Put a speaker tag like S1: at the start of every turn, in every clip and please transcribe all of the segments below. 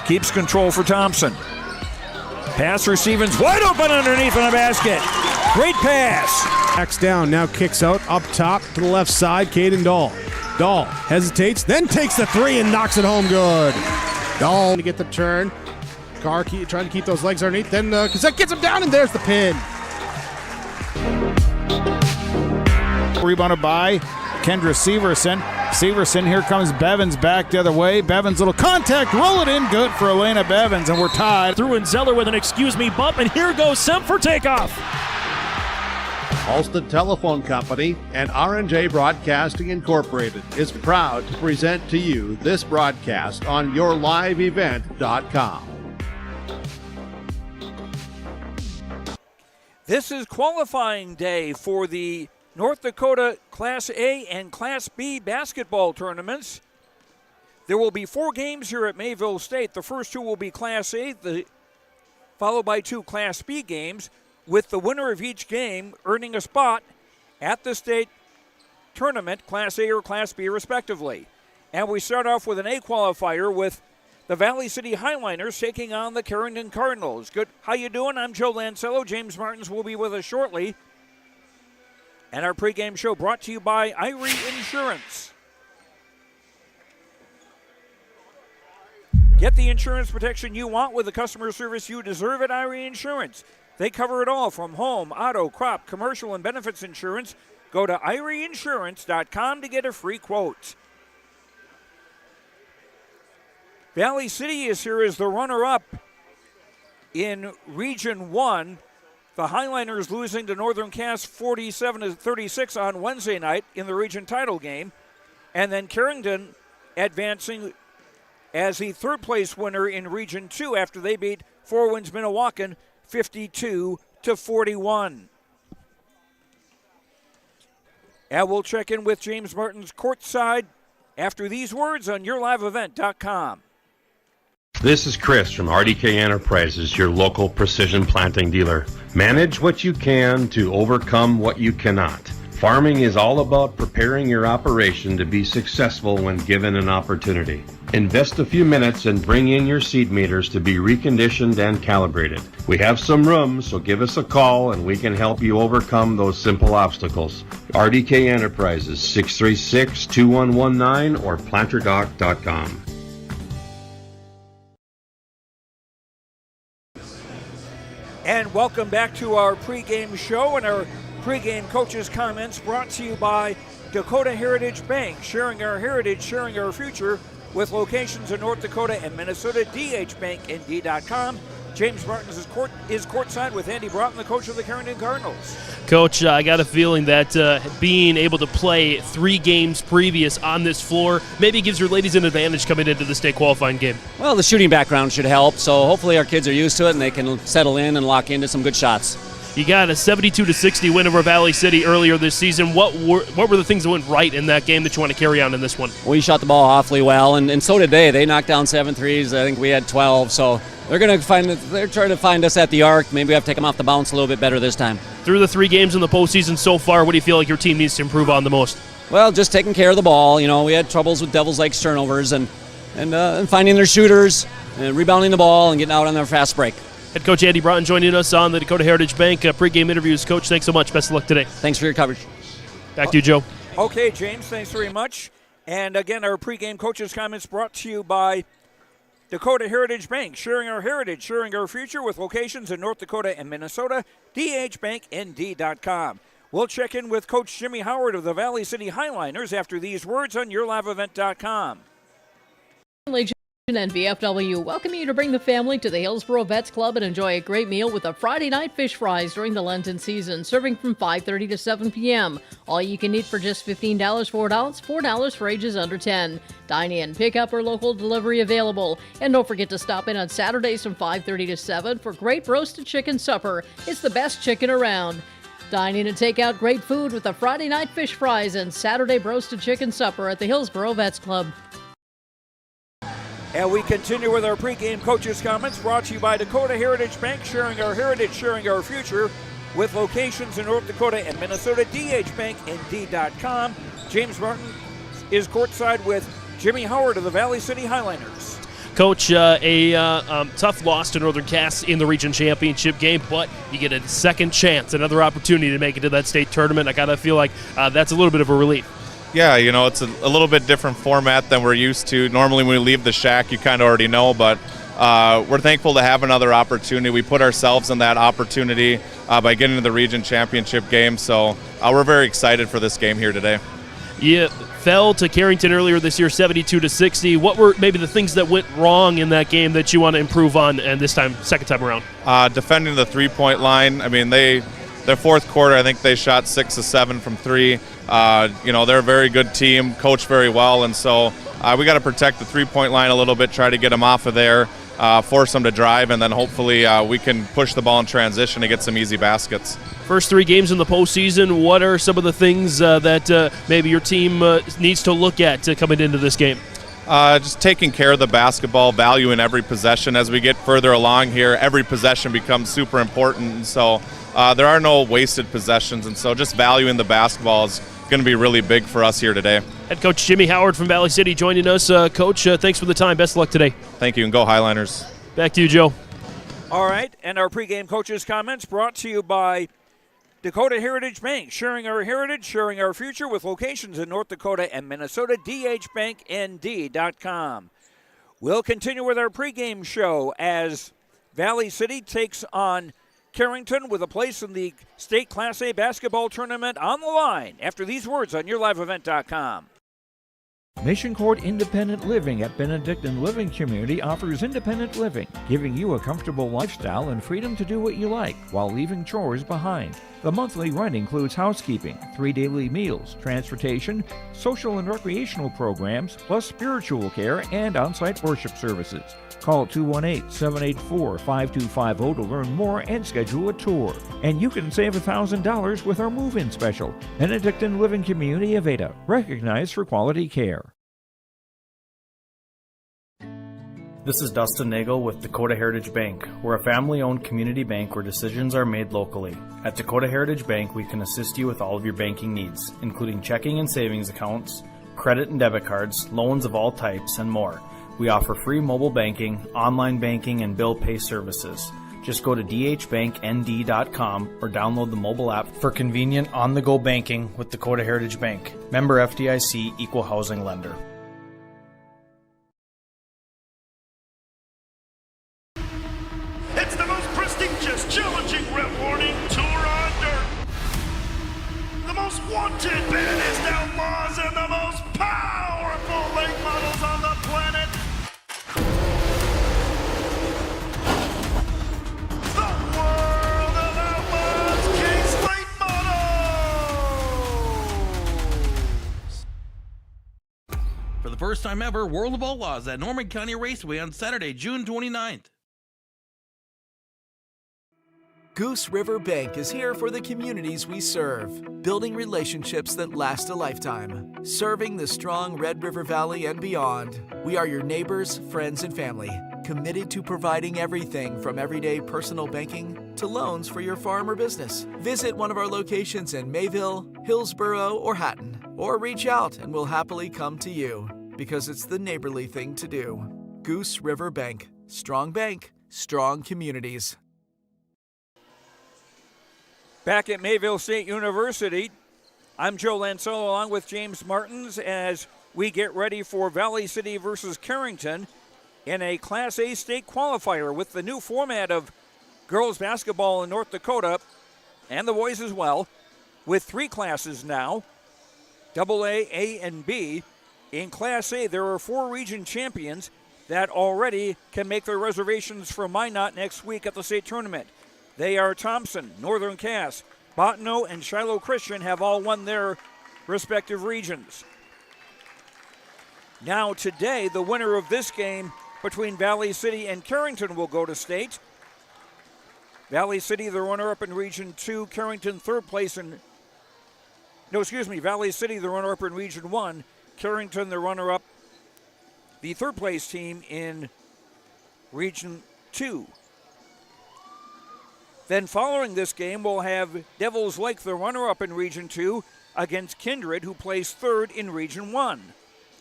S1: Keeps control for Thompson. Pass receiving's wide open underneath in the basket. Great pass.
S2: Backs down, now kicks out, up top to the left side, Caden Dahl. Dahl hesitates, then takes the three and knocks it home good. Dahl to get the turn. Carr trying to keep those legs underneath, then Cassette gets him down, and there's the pin.
S3: Rebounded by Kendra Severson. Severson, here comes Bevins back the other way. Bevins, little contact, roll it in, good for Elena Bevins, and we're tied.
S4: Through and Zeller with an excuse me bump, and here goes Semp for takeoff.
S5: Halsted Telephone Company and R&J Broadcasting Incorporated is proud to present to you this broadcast on yourliveevent.com.
S1: This is qualifying day for the North Dakota Class A and Class B basketball tournaments. There will be 4 games here at Mayville State. The first 2 will be Class A, followed by 2 Class B games, with the winner of each game earning a spot at the state tournament, Class A or Class B respectively. And we start off with an A qualifier with the Valley City Highliners taking on the Carrington Cardinals. Good. How you doing? I'm Joe Lancello. James Martins will be with us shortly. And our pregame show brought to you by Irie Insurance. Get the insurance protection you want with the customer service you deserve at Irie Insurance. They cover it all from home, auto, crop, commercial, and benefits insurance. Go to IrieInsurance.com to get a free quote. Valley City is here as the runner-up in Region 1. The Highliners losing to Northern Cass 47-36 on Wednesday night in the region title game. And then Carrington advancing as the third-place winner in Region 2 after they beat Four Winds Minnewacan 52-41. And we'll check in with James Martin's courtside after these words on yourliveevent.com.
S6: This is Chris from RDK Enterprises, your local precision planting dealer. Manage what you can to overcome what you cannot. Farming is all about preparing your operation to be successful when given an opportunity. Invest a few minutes and bring in your seed meters to be reconditioned and calibrated. We have some room, so give us a call and we can help you overcome those simple obstacles. RDK Enterprises, 636-2119 or planterdoc.com.
S1: And welcome back to our pregame show and our pregame coaches' comments brought to you by Dakota Heritage Bank, sharing our heritage, sharing our future, with locations in North Dakota and Minnesota. dhbanknd.com. James Martins is courtside with Andy Broughton, the coach of the Carrington Cardinals.
S4: Coach, I got a feeling that being able to play 3 games previous on this floor maybe gives your ladies an advantage coming into the state qualifying game.
S7: Well, the shooting background should help, so hopefully our kids are used to it and they can settle in and lock into some good shots.
S4: You got a 72-60 win over Valley City earlier this season. What were the things that went right in that game that you want to carry on in this one?
S7: We shot the ball awfully well, and so did they. They knocked down 7 threes. I think we had 12, so they're trying to find us at the arc. Maybe we have to take them off the bounce a little bit better this time.
S4: Through the 3 games in the postseason so far, what do you feel like your team needs to improve on the most?
S7: Well, just taking care of the ball. You know, we had troubles with Devils Lakes turnovers and finding their shooters, and rebounding the ball and getting out on their fast break.
S4: Head coach Andy Broughton joining us on the Dakota Heritage Bank pregame interviews. Coach, thanks so much. Best of luck today.
S7: Thanks for your coverage.
S4: Back to you, Joe.
S1: Okay, James, thanks very much. And again, our pregame coaches' comments brought to you by Dakota Heritage Bank, sharing our heritage, sharing our future, with locations in North Dakota and Minnesota. dhbanknd.com. We'll check in with Coach Jimmy Howard of the Valley City Highliners after these words on yourliveevent.com.
S8: And VFW welcome you to bring the family to the Hillsboro Vets Club and enjoy a great meal with the Friday night fish fries during the Lenten season, serving from 5:30 to 7 p.m. All you can eat for just $15 for adults, $4 for ages under 10. Dine in, pick up, or local delivery available. And don't forget to stop in on Saturdays from 5:30 to 7 for great roasted chicken supper. It's the best chicken around. Dine in and take out great food with the Friday night fish fries and Saturday roasted chicken supper at the Hillsboro Vets Club.
S1: And we continue with our pregame coaches' comments brought to you by Dakota Heritage Bank, sharing our heritage, sharing our future, with locations in North Dakota and Minnesota. dhbanknd.com. James Martin is courtside with Jimmy Howard of the Valley City Highliners.
S4: Coach, a tough loss to Northern Cass in the region championship game, but you get a second chance, another opportunity to make it to that state tournament. I gotta feel like that's a little bit of a relief.
S9: Yeah, it's a little bit different format than we're used to. Normally when we leave the shack, you kind of already know, but we're thankful to have another opportunity. We put ourselves in that opportunity by getting to the region championship game, so we're very excited for this game here today.
S4: You fell to Carrington earlier this year, 72-60. What were maybe the things that went wrong in that game that you want to improve on, and this time, second time around?
S9: Defending the three-point line. I mean, their fourth quarter, I think they shot 6 of 7 from 3. They're a very good team, coached very well, and so we got to protect the three-point line a little bit, try to get them off of there, force them to drive, and then hopefully we can push the ball in transition to get some easy baskets.
S4: First 3 games in the postseason, what are some of the things that maybe your team needs to look at coming into this game?
S9: Just taking care of the basketball, valuing every possession. As we get further along here, every possession becomes super important, and so there are no wasted possessions, and so just valuing the basketball is going to be really big for us here today.
S4: Head coach Jimmy Howard from Valley City joining us. Coach, thanks for the time. Best of luck today.
S9: Thank you, and go Highliners.
S4: Back to you, Joe.
S1: All right, and our pregame coaches' comments brought to you by Dakota Heritage Bank, sharing our heritage, sharing our future with locations in North Dakota and Minnesota, dhbanknd.com. We'll continue with our pregame show as Valley City takes on Carrington with a place in the state Class A basketball tournament on the line after these words on yourliveevent.com.
S10: Mission Court Independent Living at Benedictine Living Community offers independent living, giving you a comfortable lifestyle and freedom to do what you like while leaving chores behind. The monthly rent includes housekeeping, 3 daily meals, transportation, social and recreational programs, plus spiritual care and on-site worship services. Call 218-784-5250 to learn more and schedule a tour. And you can save $1,000 with our move-in special. Benedictine Living Community of Ada, recognized for quality care.
S11: This is Dustin Nagel with Dakota Heritage Bank. We're a family-owned community bank where decisions are made locally. At Dakota Heritage Bank, we can assist you with all of your banking needs, including checking and savings accounts, credit and debit cards, loans of all types, and more. We offer free mobile banking, online banking, and bill pay services. Just go to dhbanknd.com or download the mobile app for convenient on-the-go banking with Dakota Heritage Bank. Member FDIC, Equal Housing Lender.
S12: It's the most prestigious, challenging, rewarding tour on dirt. The most wanted, baddest outlaws, and the most powerful late models on the planet. The world of outlaws, King's Late Models.
S13: For the first time ever, World of Outlaws at Norman County Raceway on Saturday, June 29th.
S14: Goose River Bank is here for the communities we serve, building relationships that last a lifetime. Serving the strong Red River Valley and beyond, we are your neighbors, friends, and family, committed to providing everything from everyday personal banking to loans for your farm or business. Visit one of our locations in Mayville, Hillsboro, or Hatton, or reach out and we'll happily come to you, because it's the neighborly thing to do. Goose River Bank, strong communities.
S1: Back at Mayville State University, I'm Joe Lancello along with James Martins as we get ready for Valley City versus Carrington in a Class A state qualifier with the new format of girls basketball in North Dakota and the boys as well, with 3 classes now, AA, A, and B. In Class A, there are 4 region champions that already can make their reservations for Minot next week at the state tournament. They are Thompson, Northern Cass, Bottineau, and Shiloh Christian have all won their respective regions. Now today, the winner of this game between Valley City and Carrington will go to state. Valley City, the runner-up in Region 2, Carrington third place in... Valley City, the runner-up in Region 1, Carrington, the runner-up, the third place team in Region 2. Then following this game, we'll have Devils Lake, the runner-up in Region 2, against Kindred, who placed third in Region 1.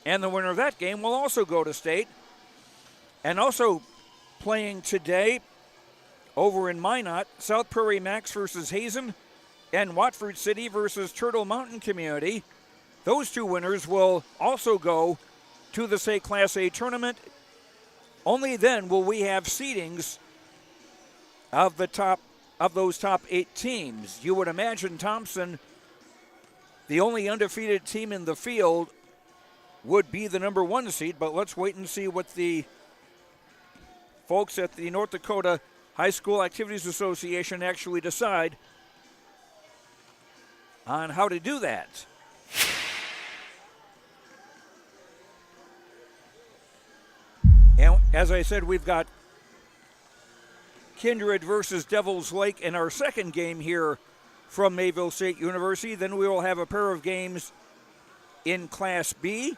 S1: And the winner of that game will also go to state. And also playing today over in Minot, South Prairie Max versus Hazen and Watford City versus Turtle Mountain Community. Those two winners will also go to the state Class A tournament. Only then will we have seedings of those top 8 teams. You would imagine Thompson, the only undefeated team in the field, would be the number 1 seed, but let's wait and see what the folks at the North Dakota High School Activities Association actually decide on how to do that. And as I said, we've got Kindred versus Devils Lake in our second game here from Mayville State University. Then we will have a pair of games in Class B.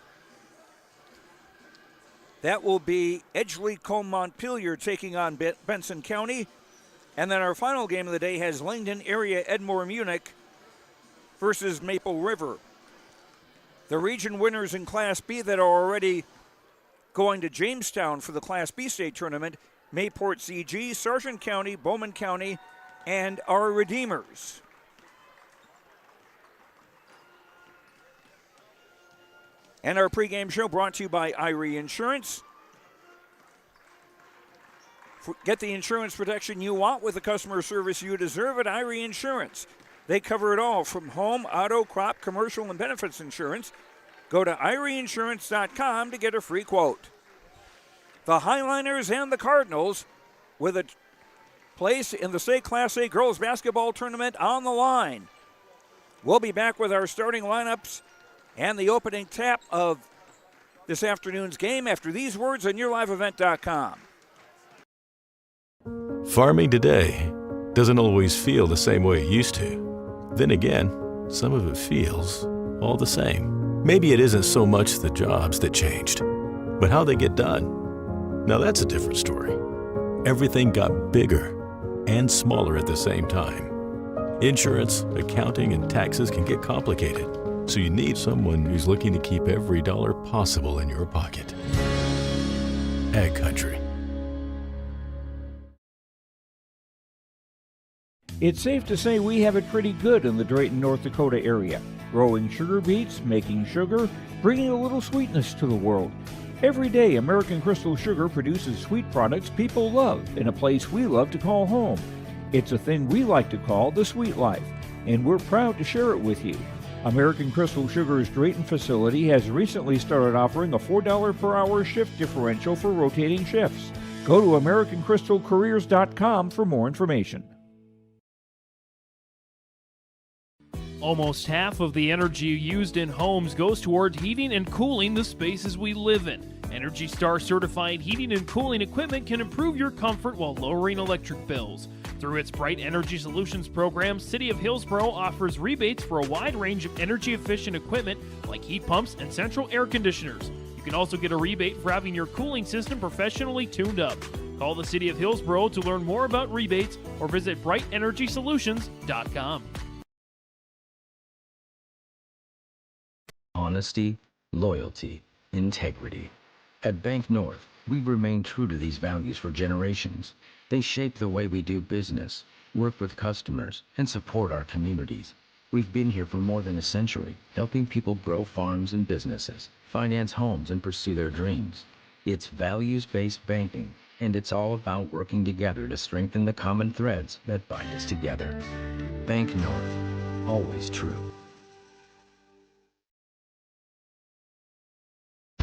S1: That will be Edgeley-Combe Montpelier taking on Benson County. And then our final game of the day has Langdon area Edmore Munich versus Maple River. The region winners in Class B that are already going to Jamestown for the Class B state tournament, Mayport CG, Sargent County, Bowman County, and our Redeemers. And our pregame show brought to you by Irie Insurance. Get the insurance protection you want with the customer service you deserve at Irie Insurance. They cover it all from home, auto, crop, commercial, and benefits insurance. Go to IrieInsurance.com to get a free quote. The Highliners and the Cardinals with a place in the state Class A girls basketball tournament on the line. We'll be back with our starting lineups and the opening tap of this afternoon's game after these words on YourLiveEvent.com.
S15: Farming today doesn't always feel the same way it used to. Then again, some of it feels all the same. Maybe it isn't so much the jobs that changed, but how they get done. Now that's a different story. Everything got bigger and smaller at the same time. Insurance, accounting, and taxes can get complicated, so you need someone who's looking to keep every dollar possible in your pocket. Ag Country.
S10: It's safe to say we have it pretty good in the Drayton, North Dakota area. Growing sugar beets, making sugar, bringing a little sweetness to the world. Every day, American Crystal Sugar produces sweet products people love in a place we love to call home. It's a thing we like to call the sweet life, and we're proud to share it with you. American Crystal Sugar's Drayton facility has recently started offering a $4 per hour shift differential for rotating shifts. Go to AmericanCrystalCareers.com for more information.
S4: Almost half of the energy used in homes goes toward heating and cooling the spaces we live in. Energy Star certified heating and cooling equipment can improve your comfort while lowering electric bills. Through its Bright Energy Solutions program, City of Hillsboro offers rebates for a wide range of energy-efficient equipment like heat pumps and central air conditioners. You can also get a rebate for having your cooling system professionally tuned up. Call the City of Hillsboro to learn more about rebates or visit BrightEnergySolutions.com.
S16: Honesty, loyalty, integrity. At Bank North, we've remained true to these values for generations. They shape the way we do business, work with customers, and support our communities. We've been here for more than a century, helping people grow farms and businesses, finance homes, and pursue their dreams. It's values-based banking, and it's all about working together to strengthen the common threads that bind us together. Bank North, always true.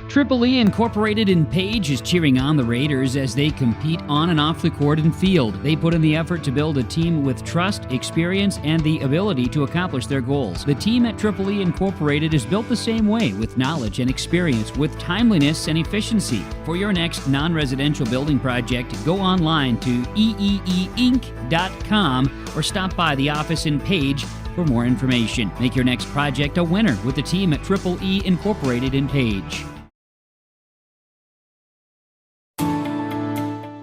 S17: Triple E Incorporated in Page is cheering on the Raiders as they compete on and off the court and field. They put in the effort to build a team with trust, experience, and the ability to accomplish their goals. The team at Triple E Incorporated is built the same way, with knowledge and experience, with timeliness and efficiency. For your next non-residential building project, go online to eeeinc.com or stop by the office in Page for more information. Make your next project a winner with the team at Triple E Incorporated in Page.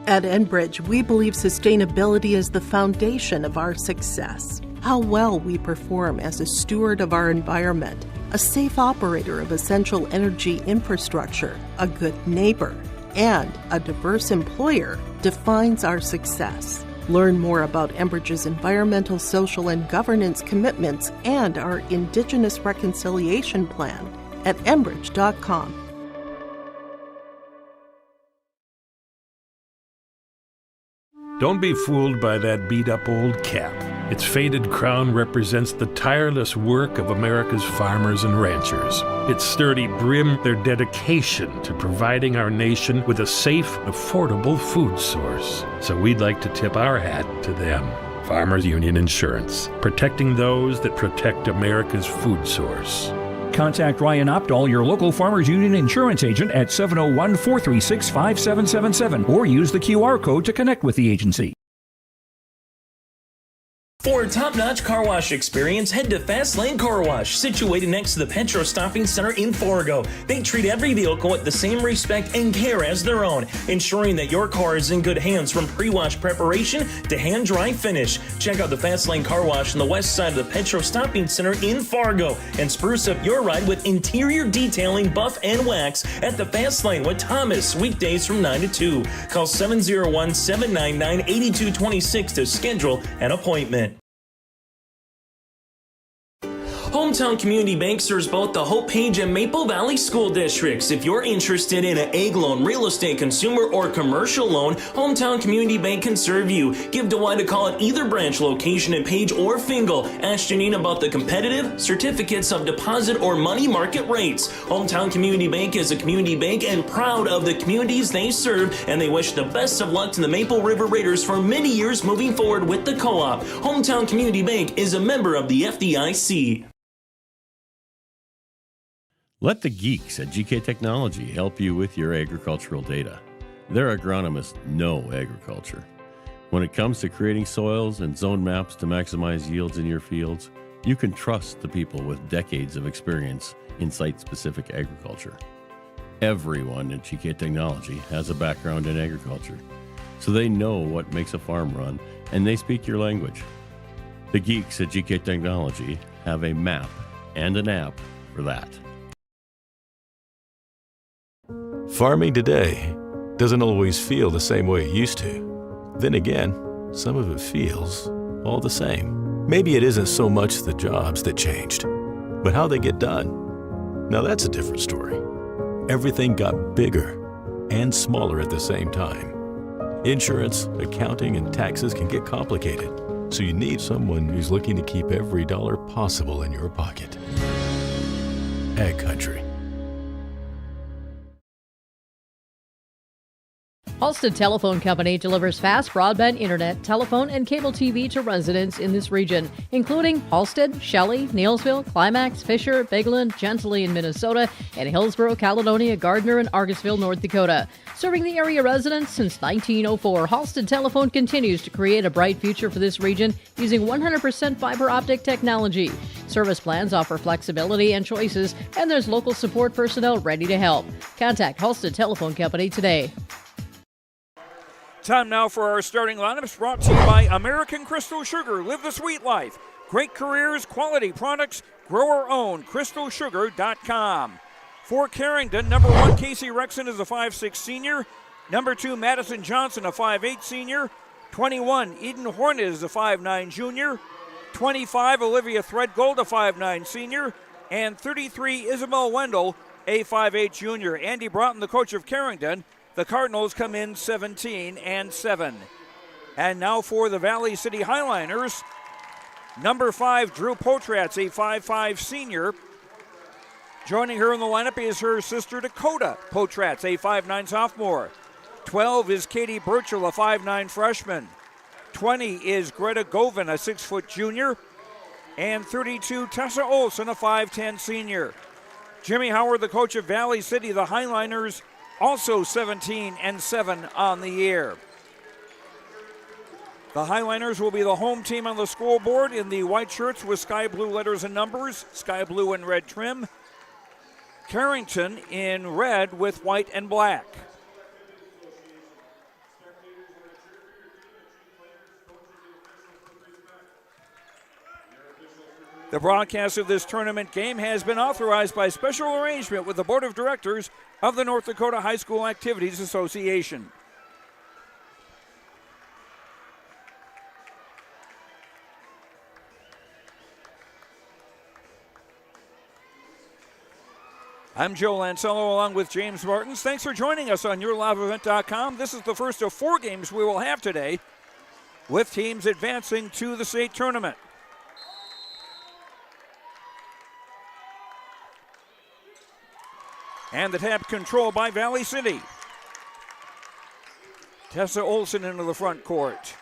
S18: At Enbridge, we believe sustainability is the foundation of our success. How well we perform as a steward of our environment, a safe operator of essential energy infrastructure, a good neighbor, and a diverse employer defines our success. Learn more about Enbridge's environmental, social, and governance commitments and our Indigenous Reconciliation Plan at enbridge.com.
S19: Don't be fooled by that beat-up old cap. Its faded crown represents the tireless work of America's farmers and ranchers. Its sturdy brim, their dedication to providing our nation with a safe, affordable food source. So we'd like to tip our hat to them. Farmers Union Insurance, protecting those that protect America's food source.
S10: Contact Ryan Opdahl, your local Farmers Union insurance agent, at 701-436-5777 or use the QR code to connect with the agency.
S20: For a top-notch car wash experience, head to Fast Lane Car Wash, situated next to the Petro Stopping Center in Fargo. They treat every vehicle with the same respect and care as their own, ensuring that your car is in good hands from pre-wash preparation to hand-dry finish. Check out the Fast Lane Car Wash on the west side of the Petro Stopping Center in Fargo and spruce up your ride with interior detailing, buff, and wax at the Fast Lane with Thomas, weekdays from 9 to 2. Call 701-799-8226 to schedule an appointment. Hometown Community Bank serves both the Hope Page and Maple Valley school districts. If you're interested in an egg loan, real estate, consumer, or commercial loan, Hometown Community Bank can serve you. Give Dwight a call at either branch location in Page or Fingal. Ask Janine about the competitive certificates of deposit or money market rates. Hometown Community Bank is a community bank and proud of the communities they serve, and they wish the best of luck to the Maple River Raiders for many years moving forward with the co-op. Hometown Community Bank is a member of the FDIC.
S21: Let the geeks at GK Technology help you with your agricultural data. Their agronomists know agriculture. When it comes to creating soils and zone maps to maximize yields in your fields, you can trust the people with decades of experience in site-specific agriculture. Everyone at GK Technology has a background in agriculture, so they know what makes a farm run, and they speak your language. The geeks at GK Technology have a map and an app for that.
S15: Farming today doesn't always feel the same way it used to. Then again, some of it feels all the same. Maybe it isn't so much the jobs that changed, but how they get done. Now that's a different story. Everything got bigger and smaller at the same time. Insurance, accounting, and taxes can get complicated, so you need someone who's looking to keep every dollar possible in your pocket. Ag Country.
S8: Halstead Telephone Company delivers fast broadband internet, telephone, and cable TV to residents in this region, including Halstead, Shelley, Neilsville, Climax, Fisher, Bigland, Gentilly in Minnesota, and Hillsborough, Caledonia, Gardner, and Argosville, North Dakota. Serving the area residents since 1904, Halstead Telephone continues to create a bright future for this region using 100% fiber optic technology. Service plans offer flexibility and choices, and there's local support personnel ready to help. Contact Halstead Telephone Company today.
S1: Time now for our starting lineups, brought to you by American Crystal Sugar. Live the sweet life. Great careers, quality products, grower owned. CrystalSugar.com. For Carrington, number 1, Casey Rexon is a 5'6 senior. Number 2, Madison Johnson, a 5'8 senior. 21, Eden Horn is a 5'9 junior. 25, Olivia Threadgold, a 5'9 senior. And 33, Isabel Wendell, a 5'8 junior. Andy Broughton, the coach of Carrington. The Cardinals come in 17-7. And now for the Valley City Highliners, number 5, Drew Potratz, a 5'5 senior. Joining her in the lineup is her sister Dakota Potratz, a 5'9 sophomore. 12 is Katie Burchell, a 5'9 freshman. 20 is Greta Govan, a 6' junior. And 32, Tessa Olson, a 5'10 senior. Jimmy Howard, the coach of Valley City, the Highliners, also 17-7 on the year. The Highliners will be the home team on the scoreboard in the white shirts with sky blue letters and numbers, sky blue and red trim. Carrington in red with white and black. The broadcast of this tournament game has been authorized by special arrangement with the Board of Directors of the North Dakota High School Activities Association. I'm Joe Lancello along with James Martins. Thanks for joining us on YourLiveEvent.com. This is the first of 4 games we will have today with teams advancing to the state tournament. And the tap control by Valley City. Tessa Olson into the front court.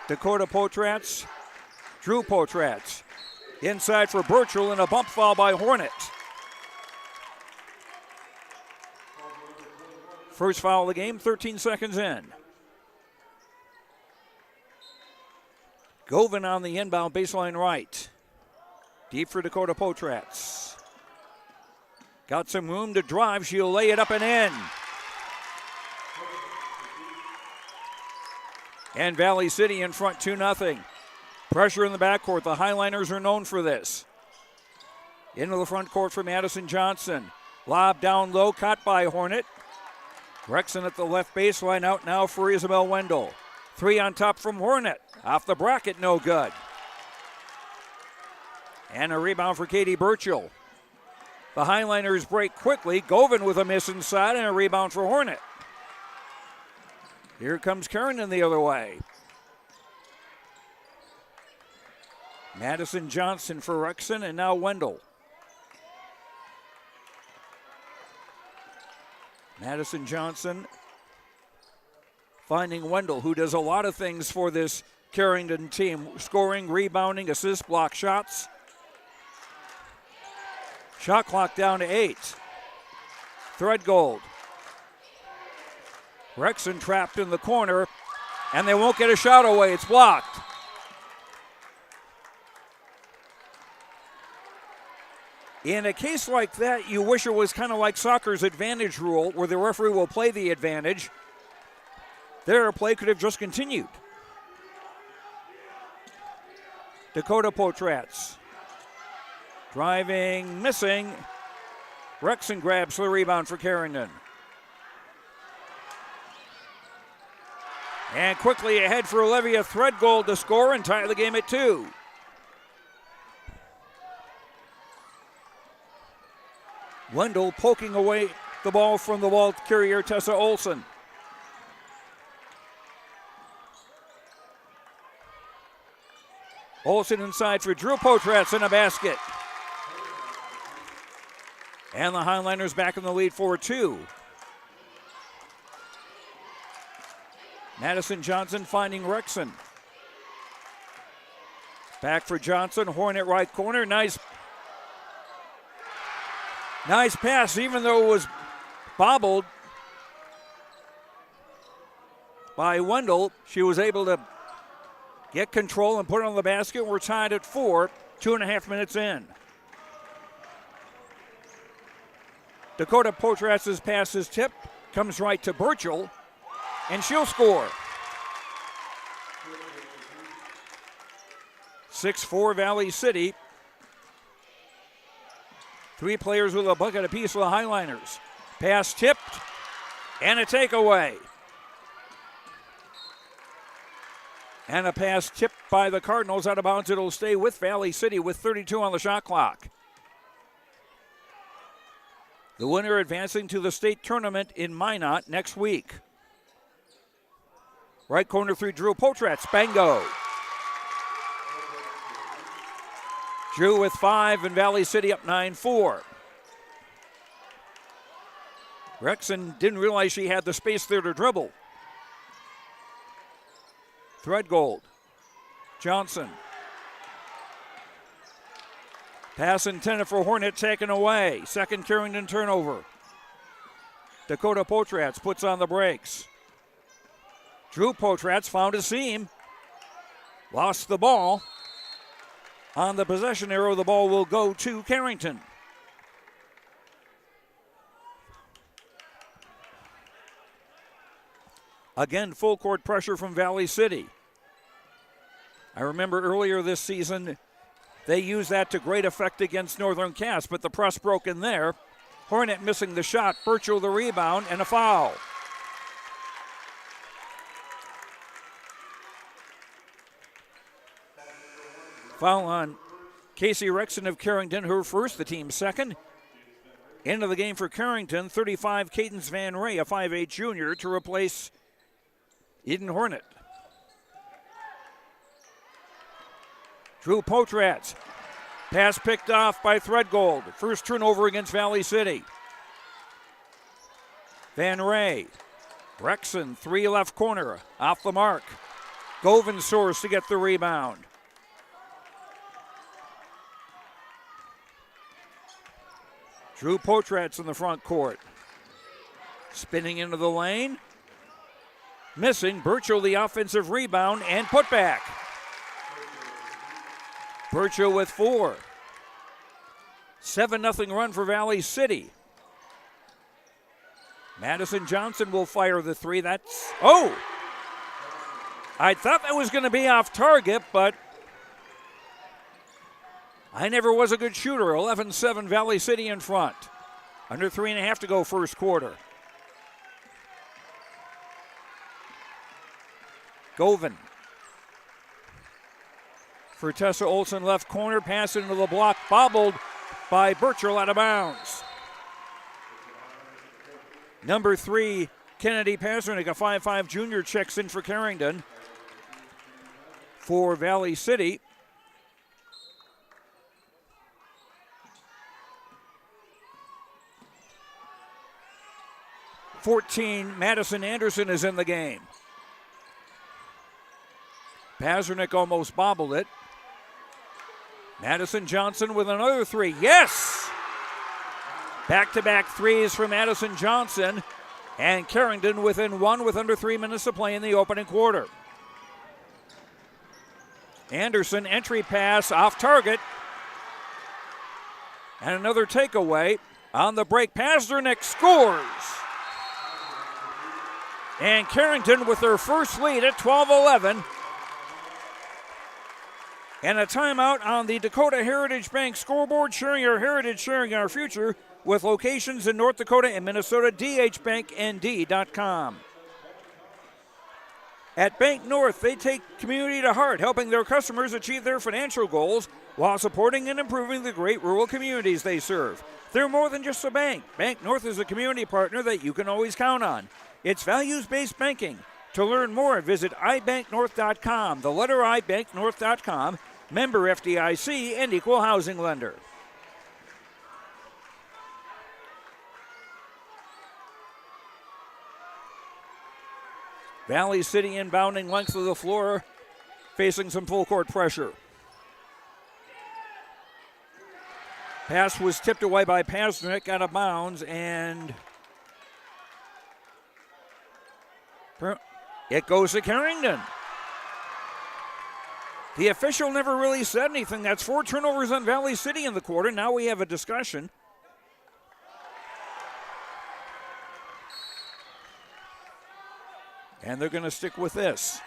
S1: Dakota Potratz, Drew Potratz. Inside for Burchell and a bump foul by Hornet. First foul of the game, 13 seconds in. Govan on the inbound baseline right. Deep for Dakota Potratz. Got some room to drive. She'll lay it up and in. And Valley City in front 2-0. Pressure in the backcourt. The Highliners are known for this. Into the front court for Madison Johnson. Lob down low, caught by Hornet. Rexon at the left baseline, out now for Isabel Wendell. 3 on top from Hornet. Off the bracket, no good. And a rebound for Katie Burchell. The Highliners break quickly. Govan with a miss inside and a rebound for Hornet. Here comes Carrington the other way. Madison Johnson for Rexon and now Wendell. Madison Johnson finding Wendell, who does a lot of things for this Carrington team. Scoring, rebounding, assist, block shots. Shot clock down to 8. Threadgold. Rexon trapped in the corner, and they won't get a shot away. It's blocked. In a case like that, you wish it was kind of like soccer's advantage rule, where the referee will play the advantage. Their play could have just continued. Dakota Potratz. Driving, missing. Rexon grabs the rebound for Carrington. And quickly ahead for Olivia Threadgold to score and tie the game at 2. Wendell poking away the ball from the ball carrier Tessa Olson. Olson inside for Drew Potratz in a basket. And the Highliners back in the lead 4-2. Madison Johnson finding Rexon. Back for Johnson, Hornet right corner. Nice pass, even though it was bobbled by Wendell. She was able to get control and put it on the basket. We're tied at 4, 2.5 minutes in. Dakota Potratz's pass is tipped, comes right to Burchell, and she'll score. 6-4 Valley City. 3 players with a bucket apiece for the Highliners. Pass tipped, and a takeaway. And a pass tipped by the Cardinals out of bounds. It'll stay with Valley City with 32 on the shot clock. The winner advancing to the state tournament in Minot next week. Right corner 3, Drew Potratz, bango. Drew with 5 and Valley City up 9-4. Rexon didn't realize she had the space there to dribble. Threadgold. Johnson. Pass intended for Hornet, taken away. Second Carrington turnover. Dakota Potratz puts on the brakes. Drew Potratz found a seam. Lost the ball. On the possession arrow, the ball will go to Carrington. Again, full court pressure from Valley City. I remember earlier this season, they used that to great effect against Northern Cass, but the press broke in there. Hornet missing the shot, Burchell the rebound, and a foul. Foul on Casey Rexon of Carrington, her first, the team's second. End of the game for Carrington, 35, Cadence Van Ray, a 5'8 junior, to replace Eden Hornet. Drew Potratz. Pass picked off by Threadgold. First turnover against Valley City. Van Ray. Rexon, 3 left corner, off the mark. Govan soars to get the rebound. Drew Potratz in the front court. Spinning into the lane. Missing. Burchell the offensive rebound and putback. Burchell with 4. 7-0 run for Valley City. Madison Johnson will fire the 3. That's, oh! I thought that was going to be off target, but I never was a good shooter. 11-7 Valley City in front. Under 3.5 to go first quarter. Govan. For Tessa Olsen, left corner, pass into the block, bobbled by Burchell out of bounds. Number 3, Kennedy Pazernick, a 5'5 junior, checks in for Carrington. For Valley City, .14, Madison Anderson is in the game. Pazernick almost bobbled it. Madison Johnson with another 3. Yes! Back-to-back threes for Madison Johnson. And Carrington within 1 with under 3 minutes to play in the opening quarter. Anderson, entry pass off target. And another takeaway on the break. Pazernick scores. And Carrington with their first lead at 12-11. And a timeout on the Dakota Heritage Bank scoreboard, sharing our heritage, sharing our future, with locations in North Dakota and Minnesota, dhbanknd.com. At Bank North, they take community to heart, helping their customers achieve their financial goals while supporting and improving the great rural communities they serve. They're more than just a bank. Bank North is a community partner that you can always count on. It's values-based banking. To learn more, visit ibanknorth.com, the letter ibanknorth.com, member FDIC, and equal housing lender. Valley City inbounding length of the floor, facing some full court pressure. Pass was tipped away by Pazernick, out of bounds, and it goes to Carrington. The official never really said anything. That's 4 turnovers on Valley City in the quarter. Now we have a discussion. And they're going to stick with this.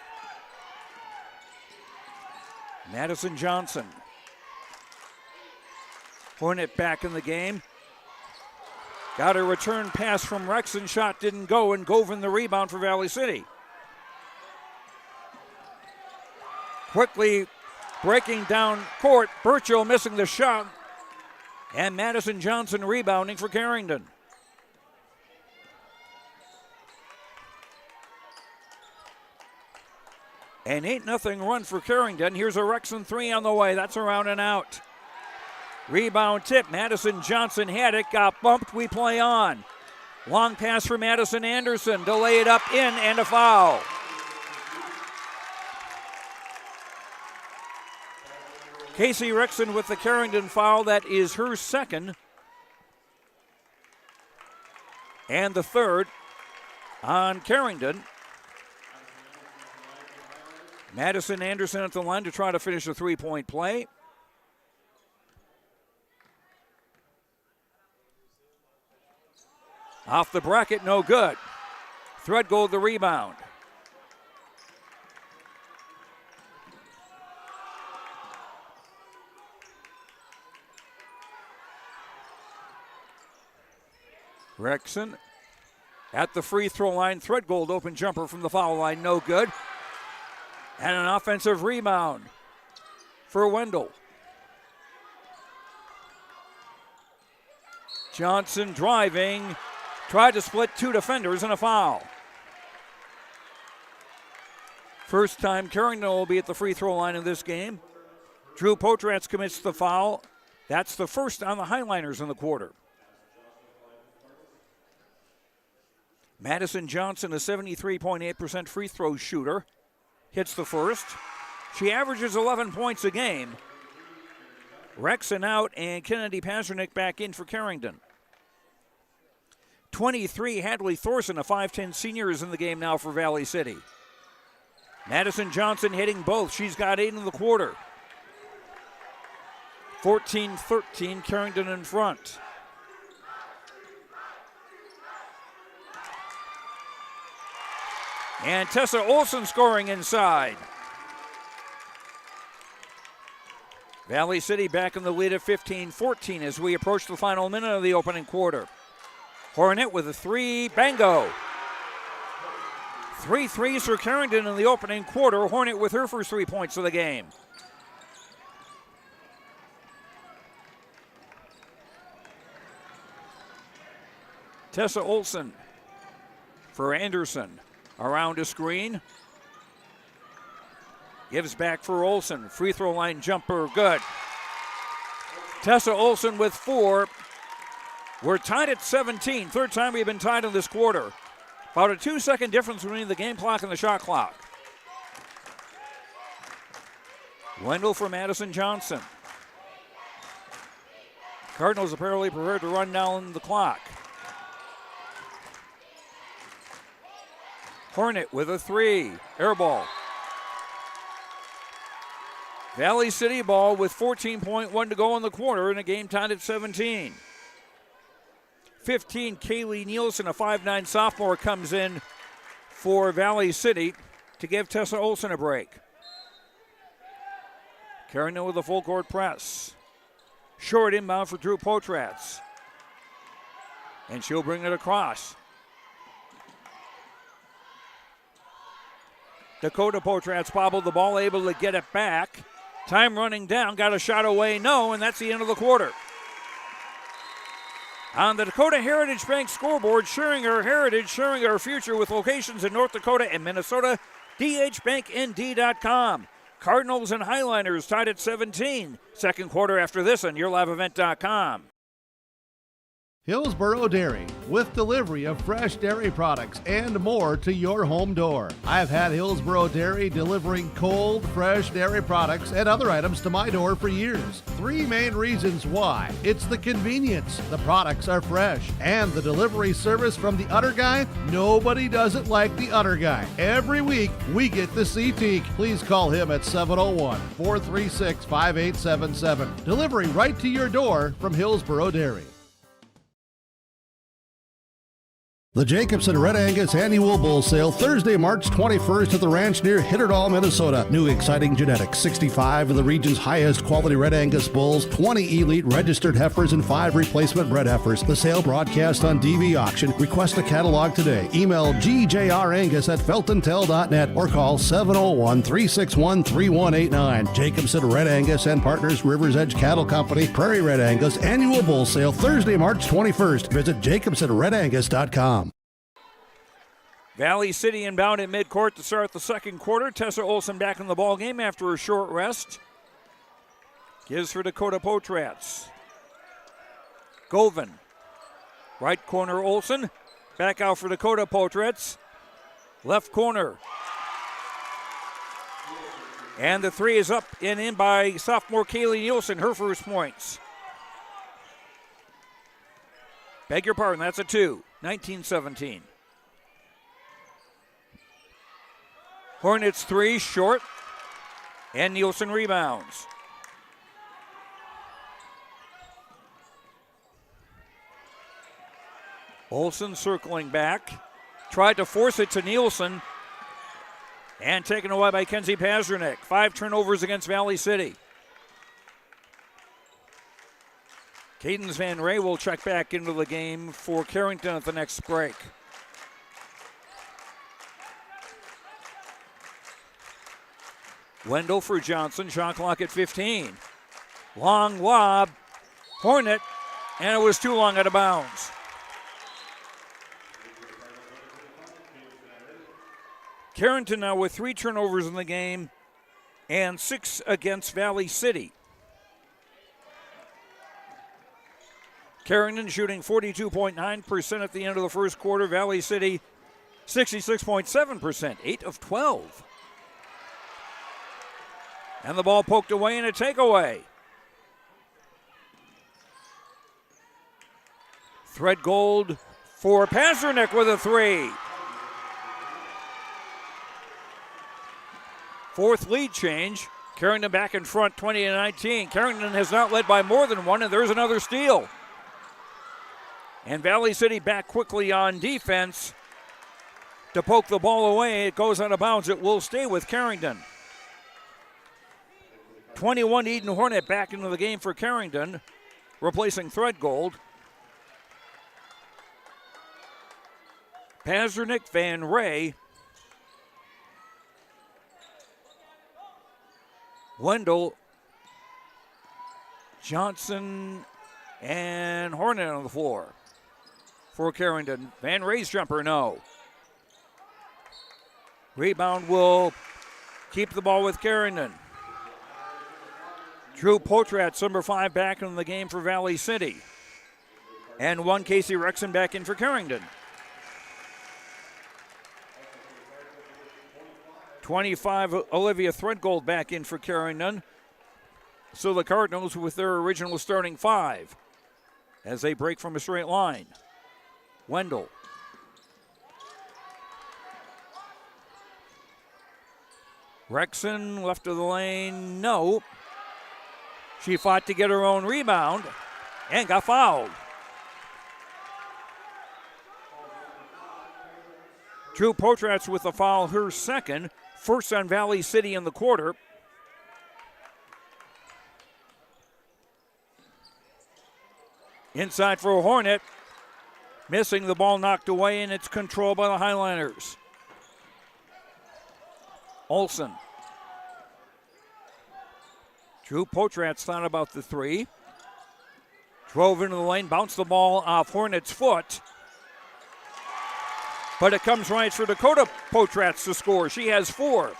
S1: Madison Johnson. Hornet back in the game. Got a return pass from Rexon. Shot didn't go, and Govan the rebound for Valley City. Quickly breaking down court. Burchell missing the shot. And Madison Johnson rebounding for Carrington. An 8-0 run for Carrington. Here's a Rexon 3 on the way. That's around and out. Rebound tip. Madison Johnson had it. Got bumped. We play on. Long pass for Madison Anderson. Delay it up in and a foul. Casey Rexon with the Carrington foul. That is her second. And the third on Carrington. Madison Anderson at the line to try to finish a three-point play. Off the bracket, no good. Threadgold the rebound. Rexon at the free throw line. Threadgold open jumper from the foul line, no good. And an offensive rebound for Wendell. Johnson driving, tried to split two defenders and a foul. First time Carrington will be at the free throw line in this game. Drew Potratz commits the foul. That's the first on the Highliners in the quarter. Madison Johnson, a 73.8% free throw shooter, hits the first. She averages 11 points a game. Rexon out and Kennedy Pazernick back in for Carrington. 23, Hadley Thorson, a 5'10 senior, is in the game now for Valley City. Madison Johnson hitting both. She's got 8 in the quarter. 14-13, Carrington in front. And Tessa Olson scoring inside. Valley City back in the lead at 15-14 as we approach the final minute of the opening quarter. Hornet with a three, bango. 3 threes for Carrington in the opening quarter. Hornet with her first 3 points of the game. Tessa Olson for Anderson. Around a screen. Gives back for Olson. Free throw line jumper, good. Tessa Olson with 4. We're tied at 17. Third time we've been tied in this quarter. About a 2-second difference between the game clock and the shot clock. Wendell for Madison Johnson. Cardinals apparently prepared to run down the clock. Hornet with a 3. Air ball. Valley City ball with 14.1 to go in the quarter and a game tied at 17. 15, Kaylee Nielsen, a 5'9 sophomore, comes in for Valley City to give Tessa Olson a break. Carrington with a full court press. Short inbound for Drew Potratz. And she'll bring it across. Dakota Potratz bobbled the ball, able to get it back. Time running down, got a shot away, no, and that's the end of the quarter. On the Dakota Heritage Bank scoreboard, sharing our heritage, sharing our future with locations in North Dakota and Minnesota, dhbanknd.com. Cardinals and Highliners tied at 17. Second quarter after this on yourliveevent.com.
S5: Hillsboro Dairy, with delivery of fresh dairy products and more to your home door. I've had Hillsboro Dairy delivering cold, fresh dairy products and other items to my door for years. 3 main reasons why. It's the convenience, the products are fresh, and the delivery service from the Udder Guy. Nobody does it like the Udder Guy. Every week, we get to see Teak. Please call him at 701-436-5877. Delivery right to your door from Hillsboro Dairy. The Jacobson Red Angus Annual Bull Sale, Thursday, March 21st at the ranch near Hitterdall, Minnesota. New exciting genetics, 65 of the region's highest quality Red Angus bulls, 20 elite registered heifers, and 5 replacement bred heifers. The sale broadcast on DV Auction. Request a catalog today. Email gjrangus@feltontel.net or call 701-361-3189. Jacobson Red Angus and Partners, Rivers Edge Cattle Company, Prairie Red Angus Annual Bull Sale, Thursday, March 21st. Visit jacobsonredangus.com.
S1: Valley City inbound at midcourt to start the second quarter. Tessa Olson back in the ballgame after a short rest. Gives for Dakota Potratz. Govan. Right corner Olson. Back out for Dakota Potratz. Left corner. And the 3 is up and in by sophomore Kaylee Nielsen, her first points. Beg your pardon, that's a 2. 19-17. Hornets 3, short, and Nielsen rebounds. Olsen circling back, tried to force it to Nielsen, and taken away by Kenzie Pazernick. 5 turnovers against Valley City. Cadence Van Ray will check back into the game for Carrington at the next break. Wendell for Johnson, shot clock at 15. Long lob, Hornet, and it was too long out of bounds. Carrington now with 3 turnovers in the game and 6 against Valley City. Carrington shooting 42.9% at the end of the first quarter. Valley City 66.7%, 8 of 12. And the ball poked away and a takeaway. Threadgold for Pasternak with a 3. Fourth lead change. Carrington back in front, 20-19. Carrington has not led by more than one, and there's another steal. And Valley City back quickly on defense to poke the ball away. It goes out of bounds. It will stay with Carrington. 21 Eden Hornet back into the game for Carrington, replacing Threadgold. Pasternak, Van Ray, Wendell, Johnson, and Hornet on the floor for Carrington. Van Ray's jumper, no. Rebound will keep the ball with Carrington. Drew Potratz, number 5, back in the game for Valley City. And 1 Casey Rexon back in for Carrington. 25 Olivia Threadgold back in for Carrington. So the Cardinals with their original starting 5 as they break from a straight line. Wendell. Rexon left of the lane, no. She fought to get her own rebound and got fouled. Drew Potratz with the foul, her second. First on Valley City in the quarter. Inside for a Hornet. Missing, the ball knocked away, and it's controlled by the Highliners. Olsen. Drew Potratz thought about the 3. Drove into the lane, bounced the ball off Hornet's foot. But it comes right for Dakota Potratz to score. She has 4.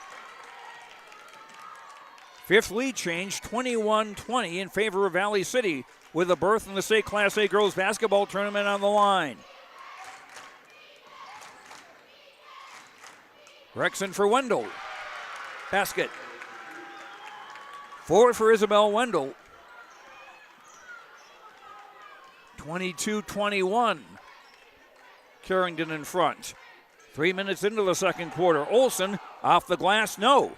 S1: Fifth lead change, 21-20 in favor of Valley City with a berth in the state Class A girls basketball tournament on the line. Rexon for Wendell. Basket. 4 for Isabel Wendell. 22-21. Carrington in front. 3 minutes into the second quarter. Olsen off the glass, no.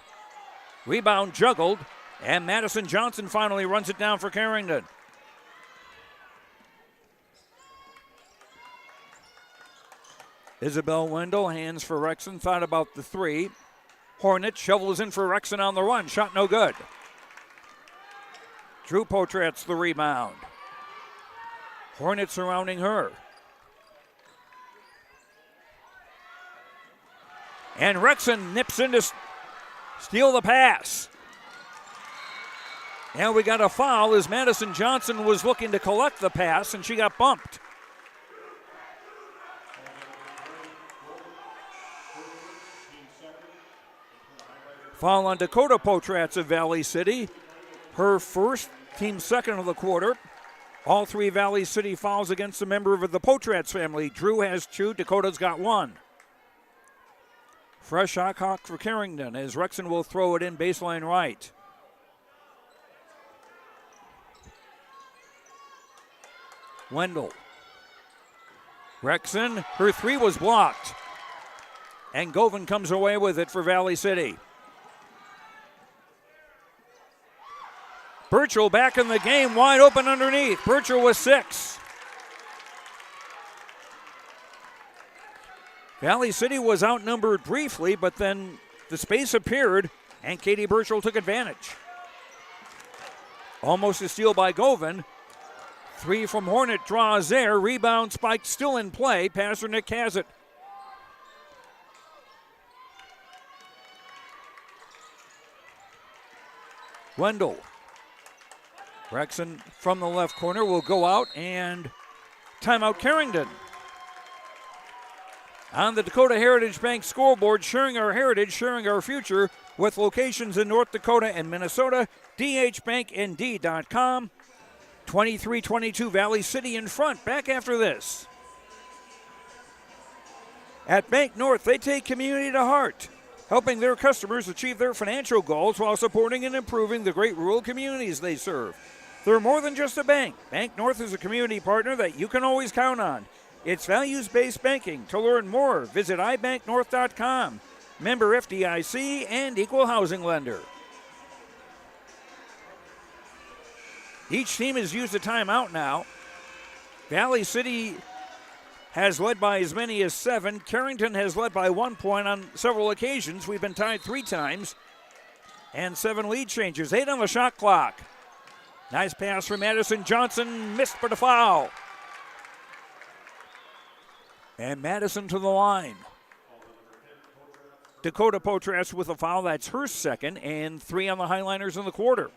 S1: Rebound juggled, and Madison Johnson finally runs it down for Carrington. Isabel Wendell, hands for Rexon, thought about the 3. Hornet shovels in for Rexon on the run, shot no good. Drew Potratz the rebound. Hornet surrounding her. And Rexon nips in to steal the pass. And we got a foul as Madison Johnson was looking to collect the pass, and she got bumped. Foul on Dakota Potratz of Valley City. Her first, team second of the quarter. All 3 Valley City fouls against a member of the Potratz family. Drew has 2, Dakota's got 1. Fresh shot clock for Carrington as Rexon will throw it in baseline right. Wendell. Rexon, her 3 was blocked. And Govan comes away with it for Valley City. Burchell back in the game, wide open underneath. Burchell with 6. Valley City was outnumbered briefly, but then the space appeared, and Katie Burchell took advantage. Almost a steal by Govan. Three from Hornet, draws there. Rebound spike still in play. Pasternak has it. Wendell. Rexon from the left corner will go out, and timeout Carrington. On the Dakota Heritage Bank scoreboard, sharing our heritage, sharing our future, with locations in North Dakota and Minnesota, dhbanknd.com. 23-22 Valley City in front. Back after this. At Bank North, they take community to heart, helping their customers achieve their financial goals while supporting and improving the great rural communities they serve. They're more than just a bank. Bank North is a community partner that you can always count on. It's values-based banking. To learn more, visit ibanknorth.com. Member FDIC and equal housing lender. Each team has used a timeout now. Valley City has led by as many as 7. Carrington has led by 1 point on several occasions. We've been tied 3 times. And 7 lead changes. 8 on the shot clock. Nice pass from Madison Johnson. Missed but a foul. And Madison to the line. Dakota Potratz with a foul. That's her second. And 3 on the Highliners in the quarter.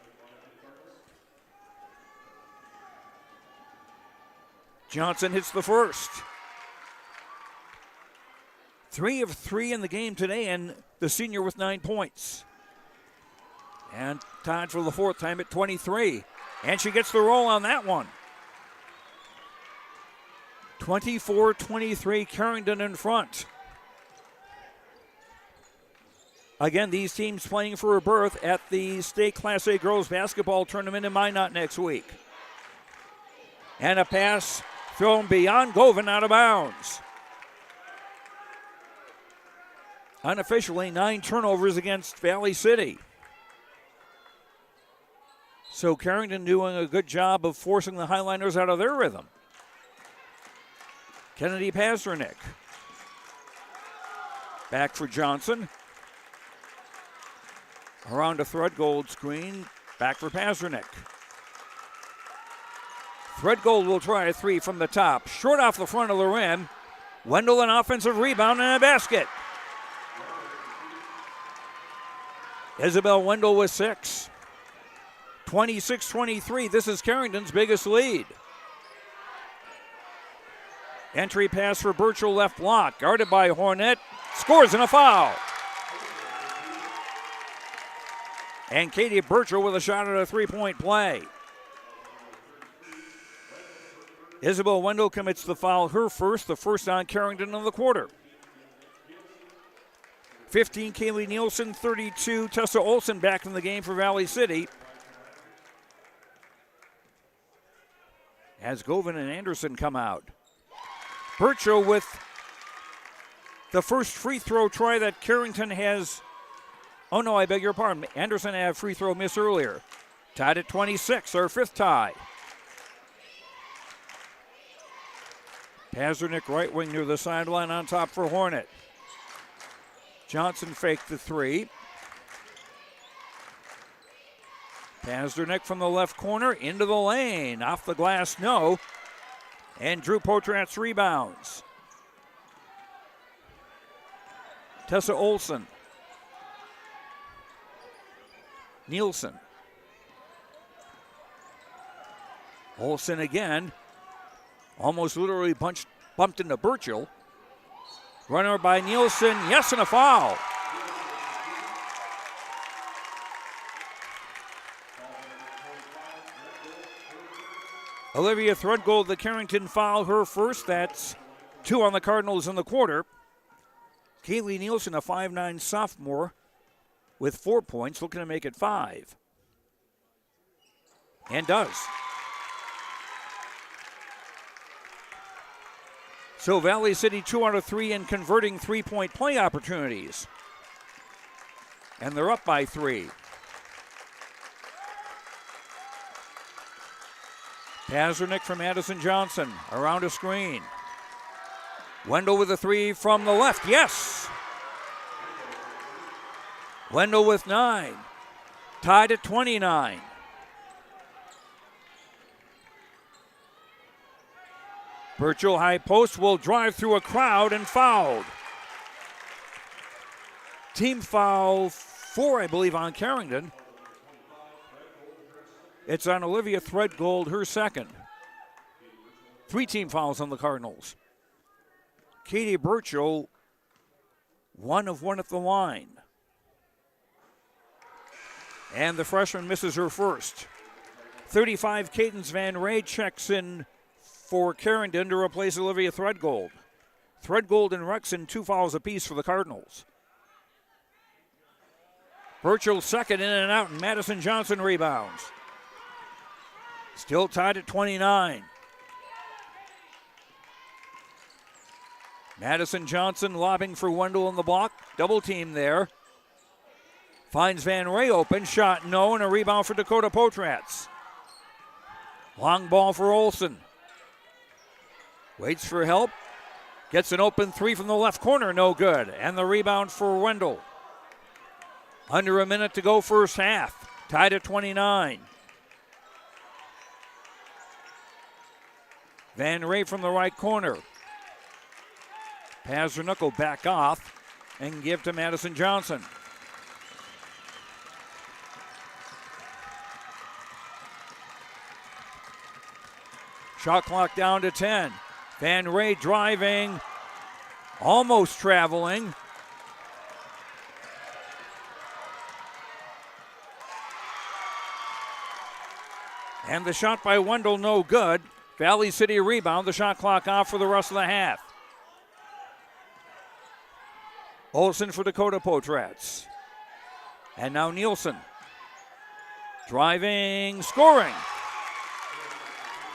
S1: Johnson hits the first. 3 of 3 in the game today, and the senior with 9 points. And tied for the 4th time at 23. And she gets the roll on that one. 24-23, Carrington in front. Again, these teams playing for a berth at the state Class A girls basketball tournament in Minot next week. And a pass thrown beyond Govan, out of bounds. Unofficially, 9 turnovers against Valley City. So Carrington doing a good job of forcing the Highliners out of their rhythm. Kennedy Pasternak. Back for Johnson. Around a Threadgold screen. Back for Pasternak. Threadgold will try a 3 from the top. Short off the front of the rim. Wendell an offensive rebound and a basket. Isabel Wendell with 6. 26-23. This is Carrington's biggest lead. Entry pass for Burchell, left block. Guarded by Hornet. Scores and a foul. And Katie Burchell with a shot at a 3-point play. Isabel Wendell commits the foul, her first, the first on Carrington in the quarter. 15, Kaylee Nielsen, 32, Tessa Olsen back in the game for Valley City. As Govan and Anderson come out. Burchell with the first free throw try that Carrington has. Oh no, I beg your pardon. Anderson had a free throw miss earlier. Tied at 26, our 5th tie. Pasternak right wing near the sideline on top for Hornet. Johnson faked the 3. Pasternak from the left corner into the lane. Off the glass, no. And Drew Potratz rebounds. Tessa Olsen. Nielsen. Olsen again. Almost literally bumped into Burchell. Runner by Nielsen. Yes, and a foul. Olivia Threadgold, the Carrington foul, her first. That's 2 on the Cardinals in the quarter. Kaylee Nielsen, a 5'9 sophomore, with 4 points, looking to make it 5. And does. So Valley City 2 out of 3 in converting 3-point play opportunities. And they're up by 3. Pasternak from Madison Johnson around a screen. Wendell with a 3 from the left. Yes! Wendell with 9. Tied at 29. Burchell high post will drive through a crowd and fouled. Team foul 4, I believe, on Carrington. It's on Olivia Threadgold, her second. 3 team fouls on the Cardinals. Katie Burchell, 1 of 1 at the line. And the freshman misses her first. 35, Cadence Van Ray checks in for Carrington to replace Olivia Threadgold. Threadgold and Rexon 2 fouls apiece for the Cardinals. Burchell second, in and out, and Madison Johnson rebounds. Still tied at 29. Madison Johnson lobbing for Wendell in the block. Double team there. Finds Van Ray open. Shot no, and a rebound for Dakota Potrats. Long ball for Olsen. Waits for help. Gets an open 3 from the left corner. No good. And the rebound for Wendell. Under a minute to go first half. Tied at 29. Van Ray from the right corner. Pazernook will back off and give to Madison Johnson. Shot clock down to 10. Van Ray driving, almost traveling. And the shot by Wendell, no good. Valley City rebound, the shot clock off for the rest of the half. Olsen for Dakota Potrats. And now Nielsen. Driving, scoring.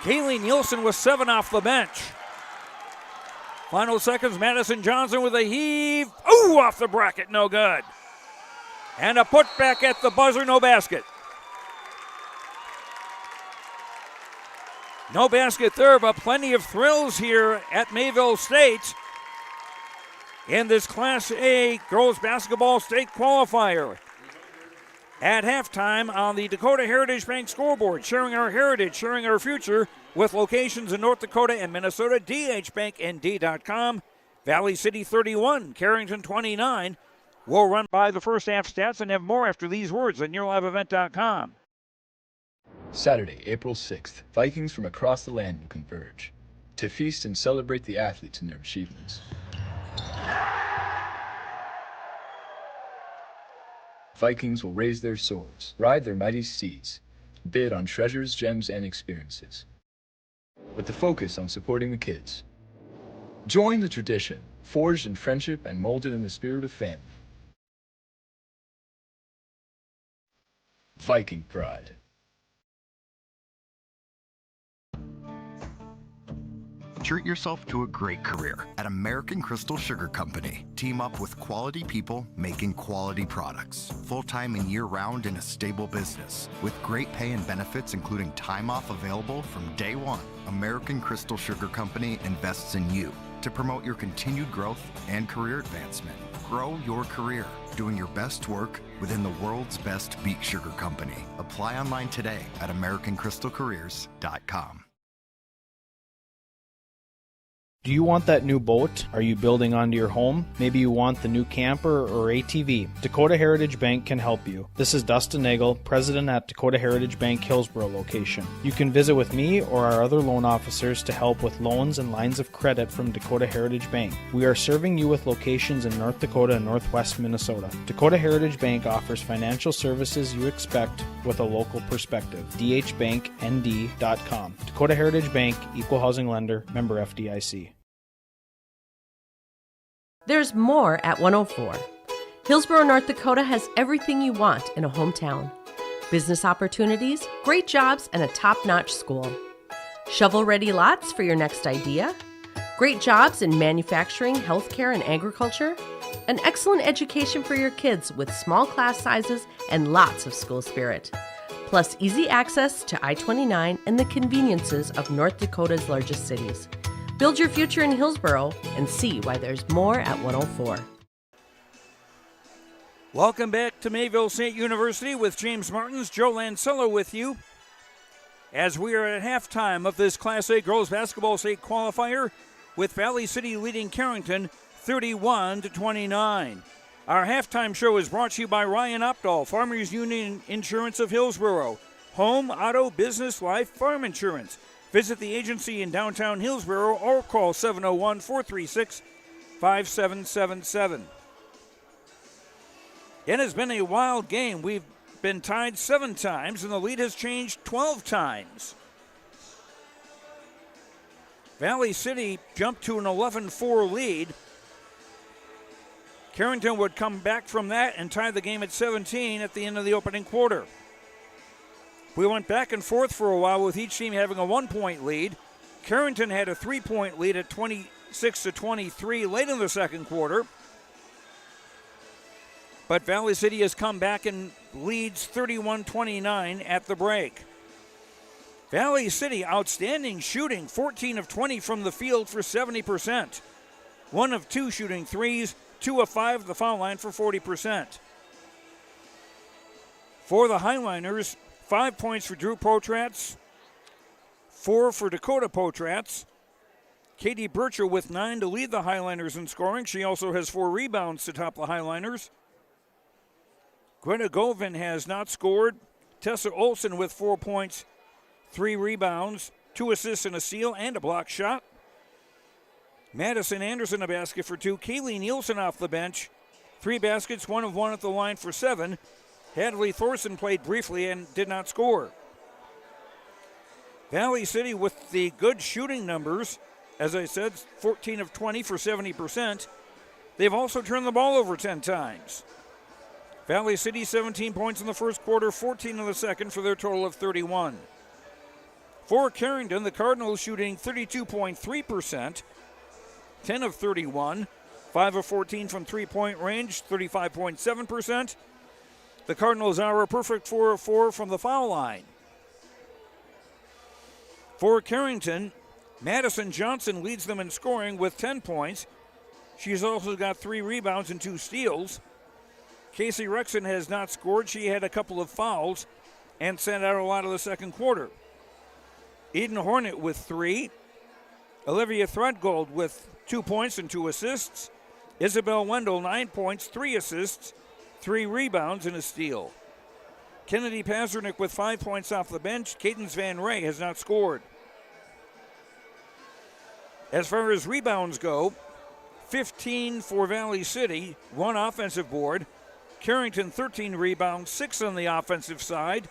S1: Kaylee Nielsen with 7 off the bench. Final seconds, Madison Johnson with a heave. Ooh, off the bracket, no good. And a putback at the buzzer, no basket. No basket there, but plenty of thrills here at Mayville State in this Class A girls basketball state qualifier. At halftime on the Dakota Heritage Bank scoreboard, sharing our heritage, sharing our future with locations in North Dakota and Minnesota, dhbanknd.com. Valley City 31, Carrington 29. We'll run by the first half stats and have more after these words on YourLiveEvent.com.
S2: Saturday, April 6th, Vikings from across the land will converge to feast and celebrate the athletes and their achievements. Vikings will raise their swords, ride their mighty steeds, bid on treasures, gems, and experiences, with the focus on supporting the kids. Join the tradition, forged in friendship and molded in the spirit of family. Viking pride.
S22: Treat yourself to a great career at American Crystal Sugar Company. Team up with quality people making quality products. Full-time and year-round in a stable business. With great pay and benefits including time off available from day one. American Crystal Sugar Company invests in you to promote your continued growth and career advancement. Grow your career, doing your best work within the world's best beet sugar company. Apply online today at AmericanCrystalCareers.com.
S23: Do you want that new boat? Are you building onto your home? Maybe you want the new camper or ATV. Dakota Heritage Bank can help you. This is Dustin Nagel, president at Dakota Heritage Bank Hillsborough location. You can visit with me or our other loan officers to help with loans and lines of credit from Dakota Heritage Bank. We are serving you with locations in North Dakota and Northwest Minnesota. Dakota Heritage Bank offers financial services you expect with a local perspective. dhbanknd.com. Dakota Heritage Bank, Equal Housing Lender, member FDIC.
S24: There's more at 104. Hillsborough, North Dakota has everything you want in a hometown. Business opportunities, great jobs, and a top-notch school. Shovel-ready lots for your next idea. Great jobs in manufacturing, healthcare, and agriculture. An excellent education for your kids with small class sizes and lots of school spirit. Plus easy access to I-29 and the conveniences of North Dakota's largest cities. Build your future in Hillsborough and see why there's more at 104.
S1: Welcome back to Mayville State University with James Martins, Joe Lancello with you. as we are at halftime of this Class A girls basketball state qualifier, with Valley City leading Carrington 31-29. Our halftime show is brought to you by Ryan Opdahl, Farmers Union Insurance of Hillsborough, Home, Auto, Business, Life, Farm Insurance. Visit the agency in downtown Hillsborough or call 701-436-5777. It has been a wild game. We've been tied 7 times, and the lead has changed 12 times. Valley City jumped to an 11-4 lead. Carrington would come back from that and tie the game at 17 at the end of the opening quarter. We went back and forth for a while with each team having a 1-point lead. Carrington had a 3-point lead at 26-23 late in the second quarter. But Valley City has come back and leads 31-29 at the break. Valley City, outstanding shooting, 14 of 20 from the field for 70%. 1 of 2 shooting threes, 2 of 5 at the foul line for 40%. For the Highliners, 5 points for Drew Potratz, 4 for Dakota Potratz. Katie Bircher with 9 to lead the Highliners in scoring. She also has 4 rebounds to top the Highliners. Greta Govin has not scored. Tessa Olsen with 4 points, 3 rebounds, 2 assists and a steal, and a block shot. Madison Anderson a basket for 2. Kaylee Nielsen off the bench, 3 baskets, 1 of 1 at the line for 7. Hadley Thorson played briefly and did not score. Valley City with the good shooting numbers, as I said, 14 of 20 for 70%. They've also turned the ball over 10 times. Valley City 17 points in the first quarter, 14 in the second for their total of 31. For Carrington, the Cardinals shooting 32.3%, 10 of 31, 5 of 14 from three-point range, 35.7%. The Cardinals are a perfect 4 of 4 from the foul line. For Carrington, Madison Johnson leads them in scoring with 10 points. She's also got 3 rebounds and 2 steals. Casey Rexon has not scored. She had a couple of fouls and sat out a lot of the second quarter. Eden Hornet with 3. Olivia Threadgold with 2 points and 2 assists. Isabel Wendell, 9 points, 3 assists, 3 rebounds, and a steal. Kennedy Pazernick with 5 points off the bench. Cadence Van Ray has not scored. As far as rebounds go, 15 for Valley City, 1 offensive board. Carrington 13 rebounds, 6 on the offensive side.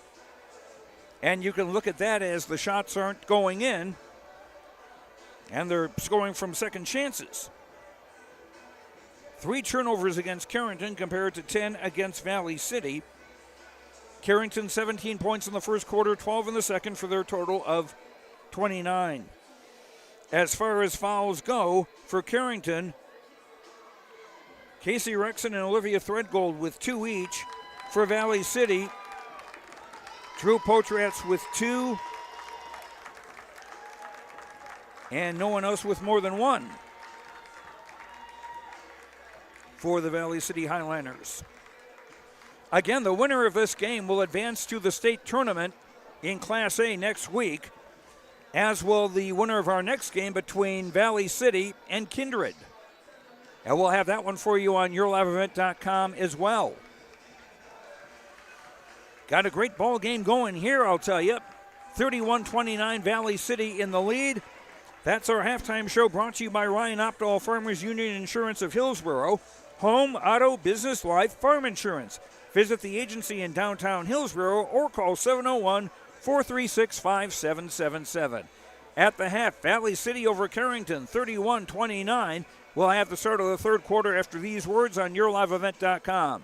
S1: And you can look at that as the shots aren't going in, and they're scoring from second chances. 3 turnovers against Carrington compared to 10 against Valley City. Carrington 17 points in the first quarter, 12 in the second for their total of 29. As far as fouls go, for Carrington, Casey Rexon and Olivia Threadgold with 2 each. For Valley City, Drew Potratz with 2, and no one else with more than 1 for the Valley City Highliners. Again, the winner of this game will advance to the state tournament in Class A next week, as will the winner of our next game between Valley City and Kindred. And we'll have that one for you on YourLiveEvent.com as well. Got a great ball game going here, I'll tell you. 31-29, Valley City in the lead. That's our halftime show, brought to you by Ryan Opdahl, Farmers Union Insurance of Hillsborough. Home, Auto, Business, Life, Farm Insurance. Visit the agency in downtown Hillsborough or call 701-436-5777. At the half, Valley City over Carrington, 31-29. We'll have the start of the third quarter after these words on YourLiveEvent.com.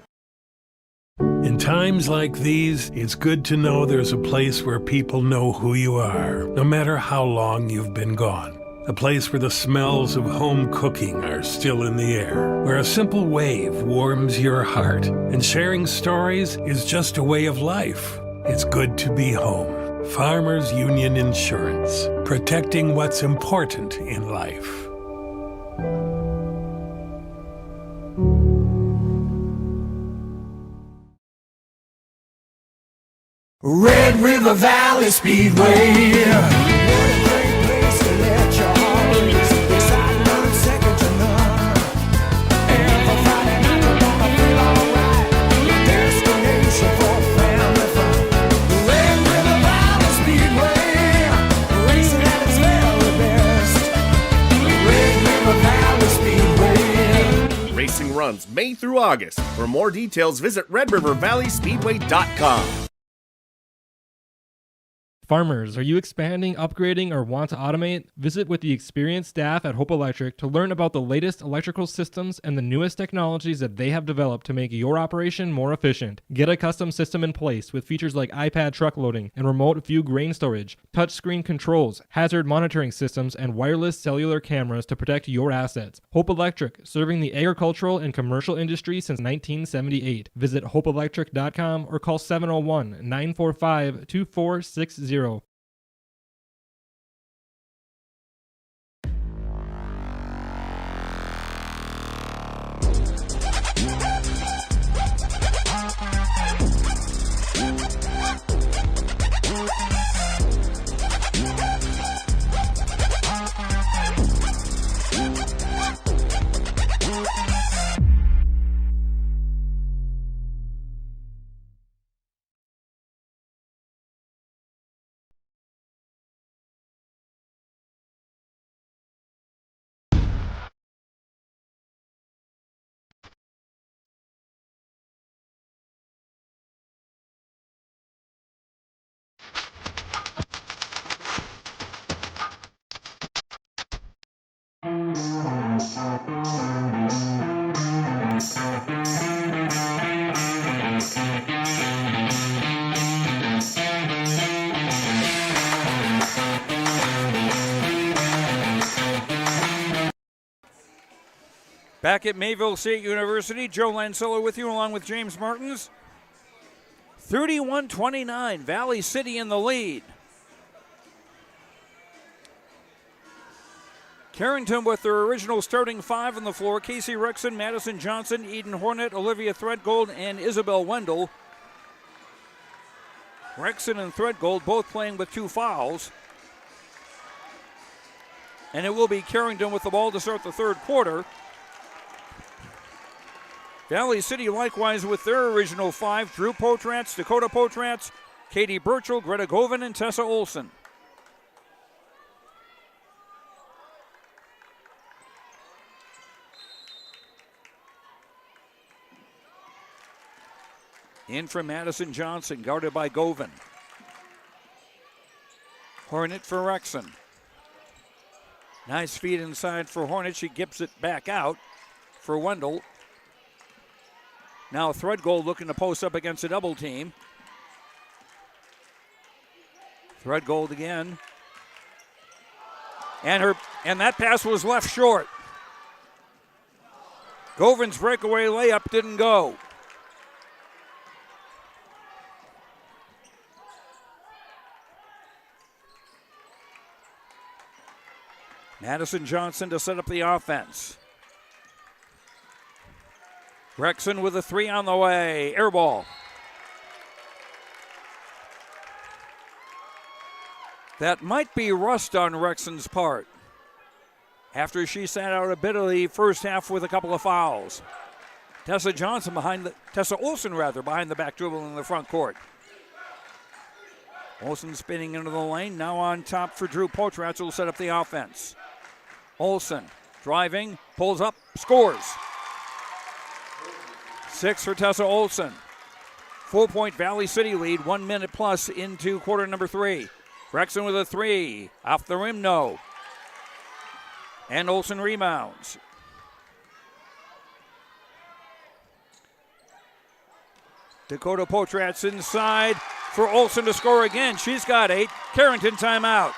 S19: In times like these, it's good to know there's a place where people know who you are, no matter how long you've been gone. A place where the smells of home cooking are still in the air, where a simple wave warms your heart, and sharing stories is just a way of life. It's good to be home. Farmers Union Insurance, protecting what's important in life.
S3: Red River River Valley Speedway.
S6: Racing runs May through August. For more details, visit RedRiverValleySpeedway.com.
S7: Farmers, are you expanding, upgrading, or want to automate? Visit with the experienced staff at Hope Electric to learn about the latest electrical systems and the newest technologies that they have developed to make your operation more efficient. Get a custom system in place with features like iPad truck loading and remote view grain storage, touchscreen controls, hazard monitoring systems, and wireless cellular cameras to protect your assets. Hope Electric, serving the agricultural and commercial industry since 1978. Visit hopeelectric.com or call 701-945-2460.
S1: Back at Mayville State University, Joe Lancello with you along with James Martins. 31-29, Valley City in the lead. Carrington with their original starting five on the floor. Casey Rexon, Madison Johnson, Eden Hornet, Olivia Threadgold, and Isabel Wendell. Rexon and Threadgold both playing with 2 fouls. And it will be Carrington with the ball to start the third quarter. Valley City likewise with their original 5, Drew Potratz, Dakota Potratz, Katie Burchell, Greta Govan, and Tessa Olson. In from Madison Johnson, guarded by Govan. Hornet for Rexon. Nice feed inside for Hornet. She gives it back out for Wendell. Now Threadgold looking to post up against a double team. Threadgold again. And that pass was left short. Govan's breakaway layup didn't go. Madison Johnson to set up the offense. Rexon with a 3 on the way. Air ball. That might be rust on Rexon's part after she sat out a bit of the first half with a couple of fouls. Tessa Olson behind the back dribble in the front court. Olson spinning into the lane. Now on top for Drew Potratz, who will set up the offense. Olson driving, pulls up, scores. 6 for Tessa Olson. 4-point Valley City lead, 1 minute plus into quarter number 3. Rexon with a 3. Off the rim, no. And Olson rebounds. Dakota Potratz inside for Olson to score again. She's got 8. Carrington timeout.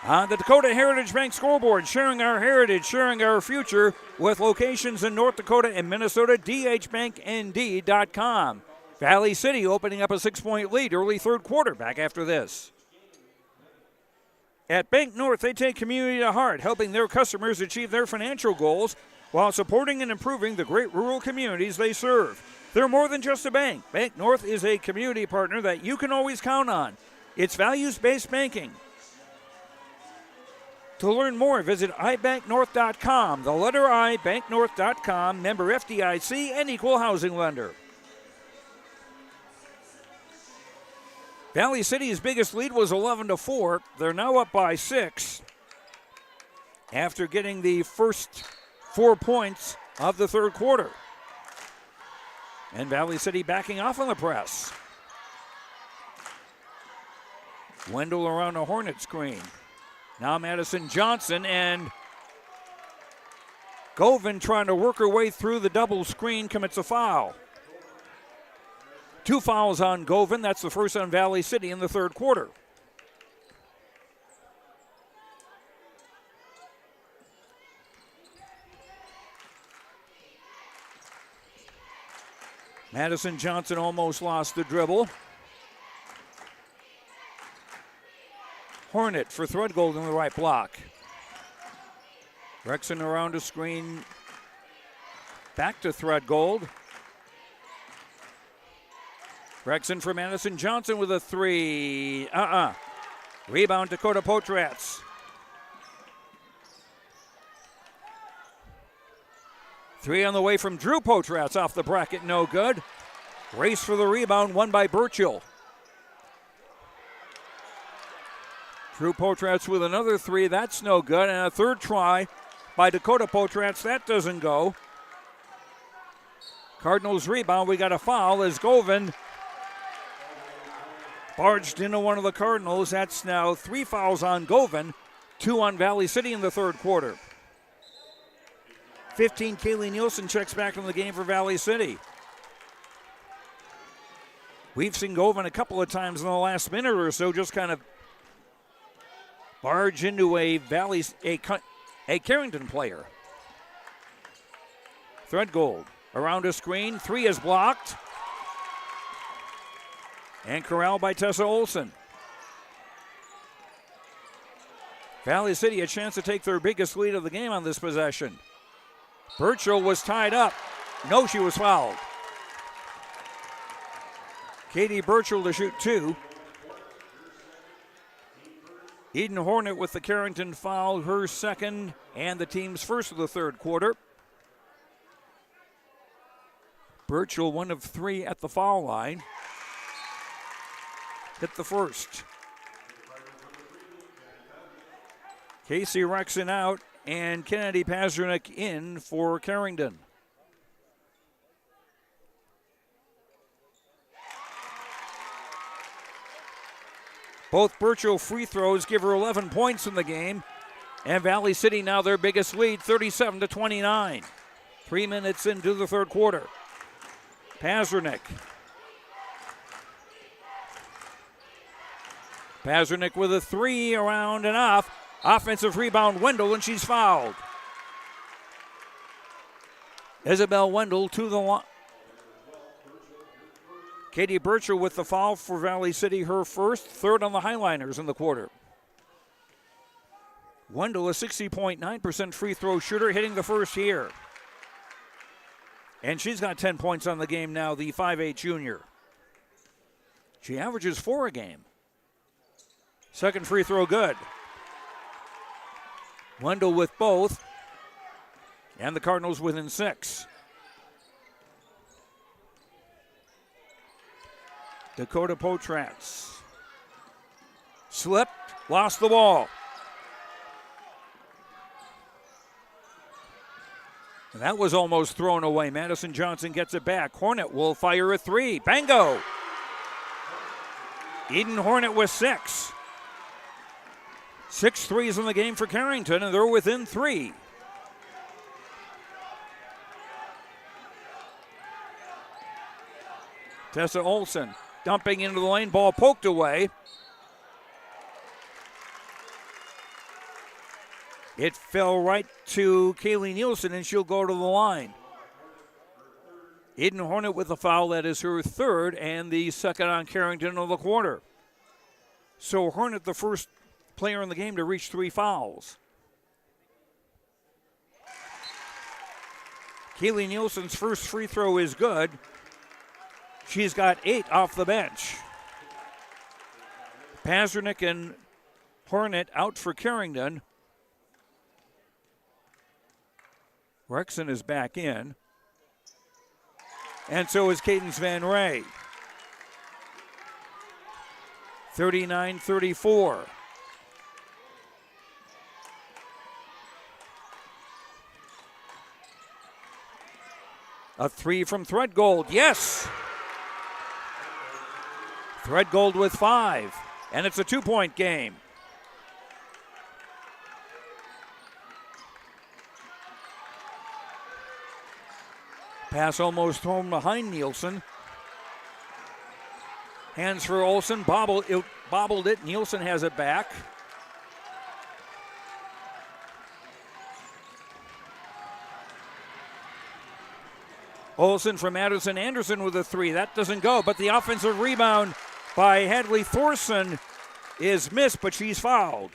S1: On the Dakota Heritage Bank scoreboard, sharing our heritage, sharing our future with locations in North Dakota and Minnesota, dhbanknd.com. Valley City opening up a 6-point lead early third quarter. Back after this. At Bank North, they take community to heart, helping their customers achieve their financial goals while supporting and improving the great rural communities they serve. They're more than just a bank. Bank North is a community partner that you can always count on. It's values-based banking. To learn more, visit ibanknorth.com. The letter I, banknorth.com, member FDIC, and equal housing lender. Valley City's biggest lead was 11-4. They're now up by 6 after getting the first 4 points of the third quarter. And Valley City backing off on the press. Wendell around a Hornet screen. Now Madison Johnson and Govan trying to work her way through the double screen, commits a foul. 2 fouls on Govan. That's the first on Valley City in the third quarter. Madison Johnson almost lost the dribble. Hornet for Threadgold in the right block. Rexon around a screen. Back to Threadgold. Rexon for Madison Johnson with a 3. Rebound Dakota Potrats. 3 on the way from Drew Potrats off the bracket, no good. Race for the rebound, won by Burchill. Drew Potrats with another 3, that's no good. And a third try by Dakota Potrats, that doesn't go. Cardinals rebound, we got a foul as Govan barged into one of the Cardinals. That's now 3 fouls on Govan, 2 on Valley City in the third quarter. 15, Kaylee Nielsen checks back in the game for Valley City. We've seen Govan a couple of times in the last minute or so just kind of barge into a Carrington player. Threadgold around a screen, 3 is blocked. And corralled by Tessa Olsen. Valley City a chance to take their biggest lead of the game on this possession. Burchill was tied up. No, she was fouled. Katie Burchill to shoot 2. Eden Hornet with the Carrington foul, her second and the team's first of the third quarter. Burchill 1 of 3 at the foul line. Hit the first. Casey Rexon out and Kennedy Pazernick in for Carrington. Both Burchill free throws give her 11 points in the game. And Valley City now their biggest lead, 37-29. 3 minutes into the third quarter. Pazernick. Pazernick with a 3 around and off. Offensive rebound, Wendell, and she's fouled. Isabel Wendell to the line. Katie Burchill with the foul for Valley City, her first, third on the Highliners in the quarter. Wendell, a 60.9% free throw shooter, hitting the first here. And she's got 10 points on the game now, the 5'8 junior. She averages 4 a game. Second free throw good. Wendell with both. And the Cardinals within 6. Dakota Potrats. Slipped, lost the ball. And that was almost thrown away. Madison Johnson gets it back. Hornet will fire a 3. Bango! Eden Hornet with 6. 6 threes in the game for Carrington, and they're within 3. Tessa Olsen dumping into the lane, ball poked away. It fell right to Kaylee Nielsen, and she'll go to the line. Eden Hornet with a foul. That is her third and the second on Carrington of the quarter. So Hornet, the first player in the game to reach 3 fouls. Kaylee Nielsen's first free throw is good. She's got 8 off the bench. Pazernick and Hornet out for Carrington. Rexon is back in. And so is Cadence Van Ray. 39-34. A 3 from Threadgold, yes! Threadgold with 5, and it's a 2-point game. Pass almost home behind Nielsen. Hands for Olsen, bobbled it. Nielsen has it back. Olsen from Madison Anderson with a 3. That doesn't go, but the offensive rebound by Hadley Thorson is missed, but she's fouled.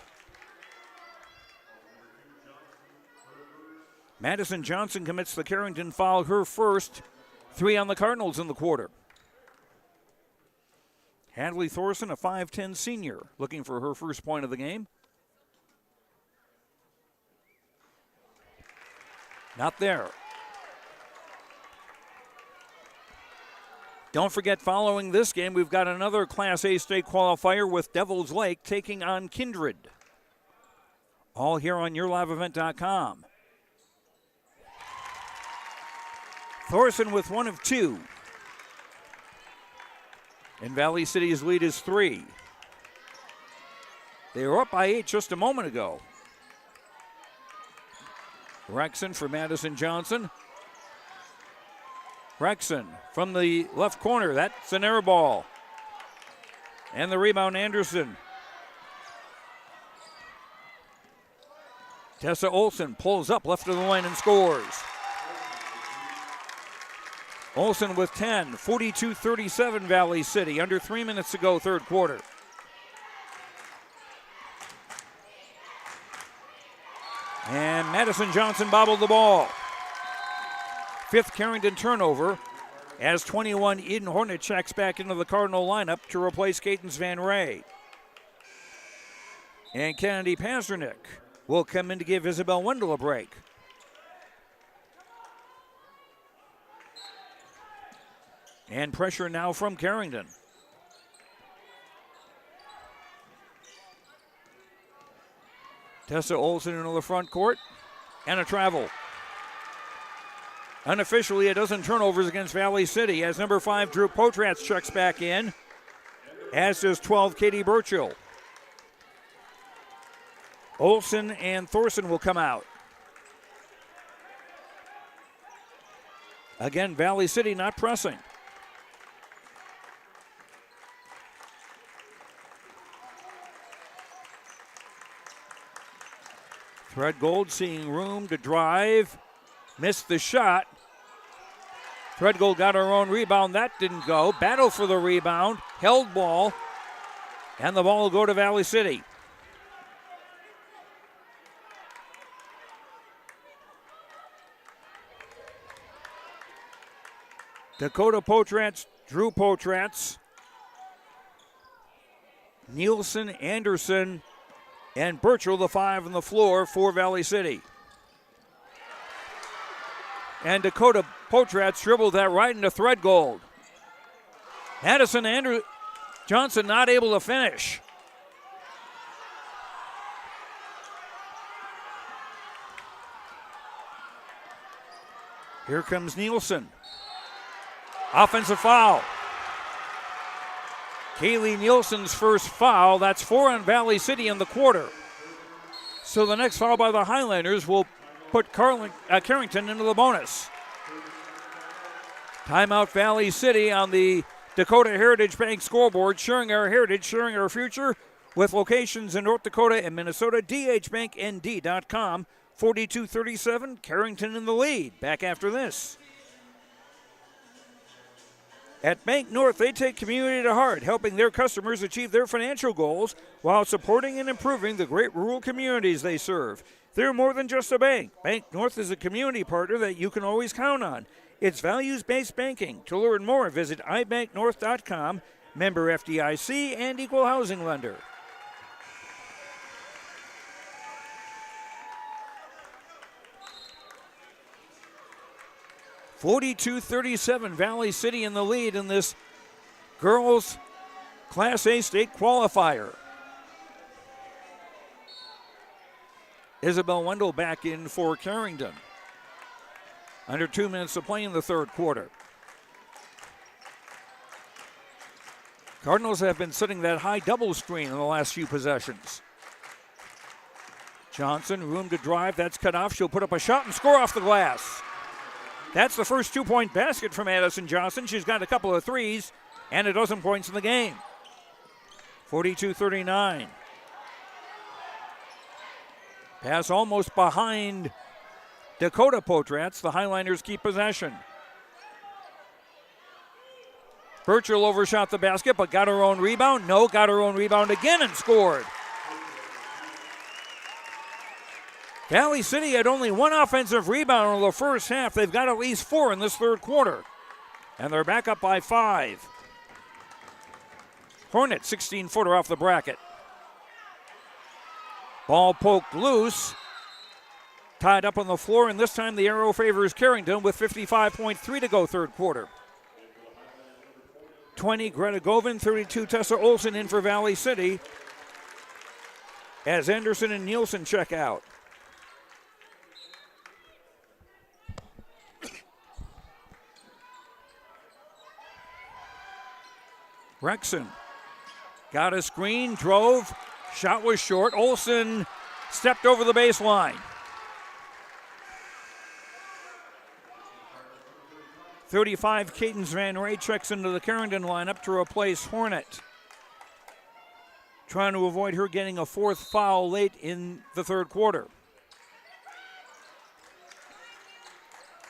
S1: Madison Johnson commits the Carrington foul, her first. 3 on the Cardinals in the quarter. Hadley Thorson, a 5'10 senior, looking for her first point of the game. Not there. Don't forget, following this game, we've got another Class A state qualifier with Devil's Lake taking on Kindred. All here on YourLiveEvent.com. Thorson with 1 of 2. And Valley City's lead is 3. They were up by 8 just a moment ago. Rexon for Madison Johnson. Rexon from the left corner. That's an air ball. And the rebound, Anderson. Tessa Olsen pulls up left of the lane and scores. Olsen with 10, 42-37 Valley City. Under 3 minutes to go, third quarter. And Madison Johnson bobbled the ball. 5th Carrington turnover as 21 Eden Hornet checks back into the Cardinal lineup to replace Cadence Van Ray. And Kennedy Pazernick will come in to give Isabel Wendell a break. And pressure now from Carrington. Tessa Olsen into the front court and a travel. Unofficially, a dozen turnovers against Valley City as number 5 Drew Potratz checks back in, as does 12 Katie Burchill. Olsen and Thorson will come out. Again, Valley City not pressing. Threadgold seeing room to drive. Missed the shot. Threadgold got her own rebound. That didn't go. Battle for the rebound. Held ball. And the ball will go to Valley City. Dakota Potratz, Drew Potratz, Nielsen, Anderson, and Burchill, the 5 on the floor for Valley City. And Dakota Potratz dribbled that right into Threadgold. Madison Johnson not able to finish. Here comes Nielsen. Offensive foul. Kaylee Nielsen's first foul. That's 4 on Valley City in the quarter. So the next foul by the Highlanders will put Carrington into the bonus. Timeout Valley City on the Dakota Heritage Bank scoreboard, sharing our heritage, sharing our future with locations in North Dakota and Minnesota. DHBankND.com. 42-37, Carrington in the lead. Back after this. At Bank North, they take community to heart, helping their customers achieve their financial goals while supporting and improving the great rural communities they serve. They're more than just a bank. Bank North is a community partner that you can always count on. It's values-based banking. To learn more, visit ibanknorth.com, member FDIC, and equal housing lender. (42-37) Valley City in the lead in this girls Class A state qualifier. Isabel Wendell back in for Carrington. Under 2 minutes to play in the third quarter. Cardinals have been sitting that high double screen in the last few possessions. Johnson, room to drive, that's cut off. She'll put up a shot and score off the glass. That's the first 2-point basket from Addison Johnson. She's got a couple of threes and a dozen points in the game. 42-39. Pass almost behind Dakota Potrats. The Highlanders keep possession. Burchell overshot the basket, but got her own rebound. No, got her own rebound again and scored. Valley City had only one offensive rebound in the first half. They've got at least 4 in this third quarter. And they're back up by 5. Hornet, 16-footer off the bracket. Ball poked loose. Tied up on the floor, and this time the arrow favors Carrington with 55.3 to go third quarter. 20, Greta Govan, 32, Tessa Olsen in for Valley City as Anderson and Nielsen check out. Rexon got a screen, drove, shot was short. Olsen stepped over the baseline. 35, Cadence Van Ray checks into the Carrington lineup to replace Hornet. Trying to avoid her getting a 4th foul late in the third quarter.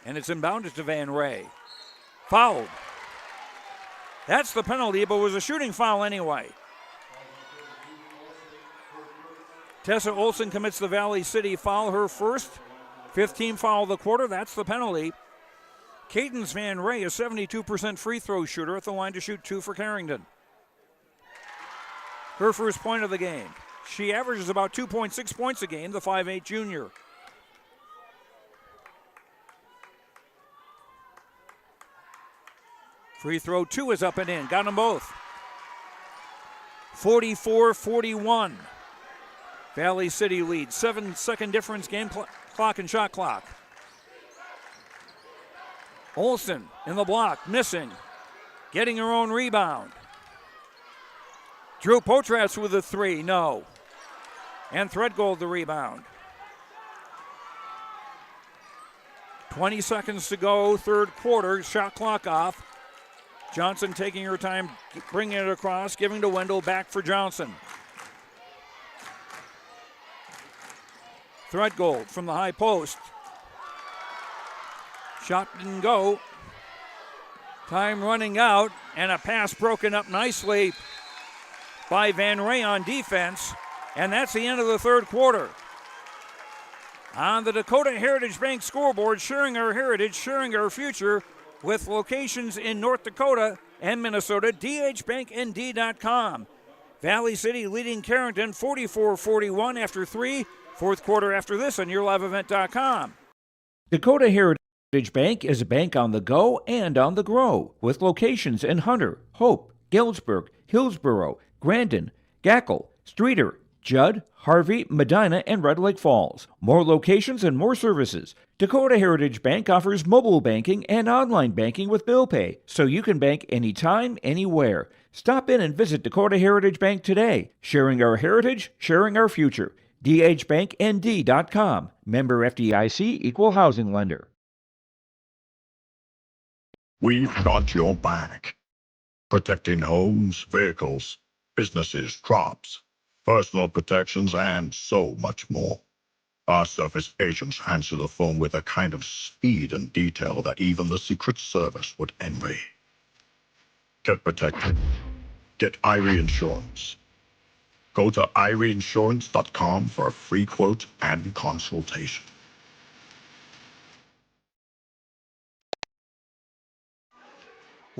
S1: And it's inbounded to Van Ray. Fouled. That's the penalty, but it was a shooting foul anyway. Tessa Olsen commits the Valley City foul, her first. 5th team foul of the quarter, that's the penalty. Cadence Van Ray, a 72% free throw shooter at the line to shoot 2 for Carrington. Her first point of the game. She averages about 2.6 points a game, the 5'8 junior. Free throw 2 is up and in. Got them both. 44-41. Valley City leads. 7-second difference, game clock and shot clock. Olsen in the block, missing. Getting her own rebound. Drew Potrats with a 3, no. And Threadgold the rebound. 20 seconds to go, third quarter, shot clock off. Johnson taking her time, bringing it across, giving to Wendell, back for Johnson. Threadgold from the high post. Shot didn't go. Time running out, and a pass broken up nicely by Van Ray on defense, and that's the end of the third quarter. On the Dakota Heritage Bank scoreboard, sharing our heritage, sharing our future, with locations in North Dakota and Minnesota, dhbanknd.com. Valley City leading Carrington 44-41 after 3, fourth quarter after this on yourliveevent.com.
S10: Dakota Heritage Bank is a bank on the go and on the grow, with locations in Hunter, Hope, Galesburg, Hillsboro, Grandin, Gackle, Streeter, Judd, Harvey, Medina, and Red Lake Falls. More locations and more services. Dakota Heritage Bank offers mobile banking and online banking with bill pay, so you can bank anytime, anywhere. Stop in and visit Dakota Heritage Bank today. Sharing our heritage, sharing our future. dhbanknd.com. Member FDIC, equal housing lender.
S9: We've got your back. Protecting homes, vehicles, businesses, crops, personal protections, and so much more. Our surface agents answer the phone with a kind of speed and detail that even the Secret Service would envy. Get protected. Get Irie Insurance. Go to IrieInsurance.com for a free quote and consultation.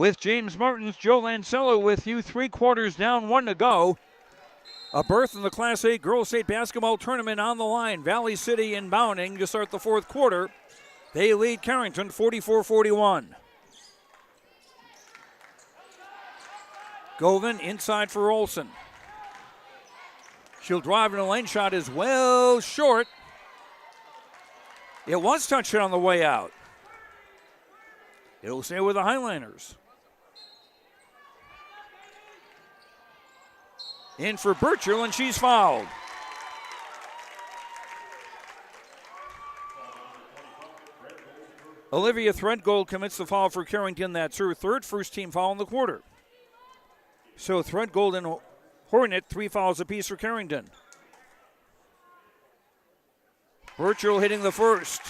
S1: with James Martin's Joe Lancello with you. 3 quarters down, 1 to go. A berth in the Class A Girls State Basketball Tournament on the line. Valley City inbounding to start the 4th quarter. They lead Carrington 44-41. Govan inside for Olsen. She'll drive in a lane shot is well short. It was touched on the way out. It'll stay with the Highliners. In for Burchell, and she's fouled. Olivia Threadgold commits the foul for Carrington. That's her 3rd first-team foul in the quarter. So Threadgold and Hornet, 3 fouls apiece for Carrington. Burchell hitting the first.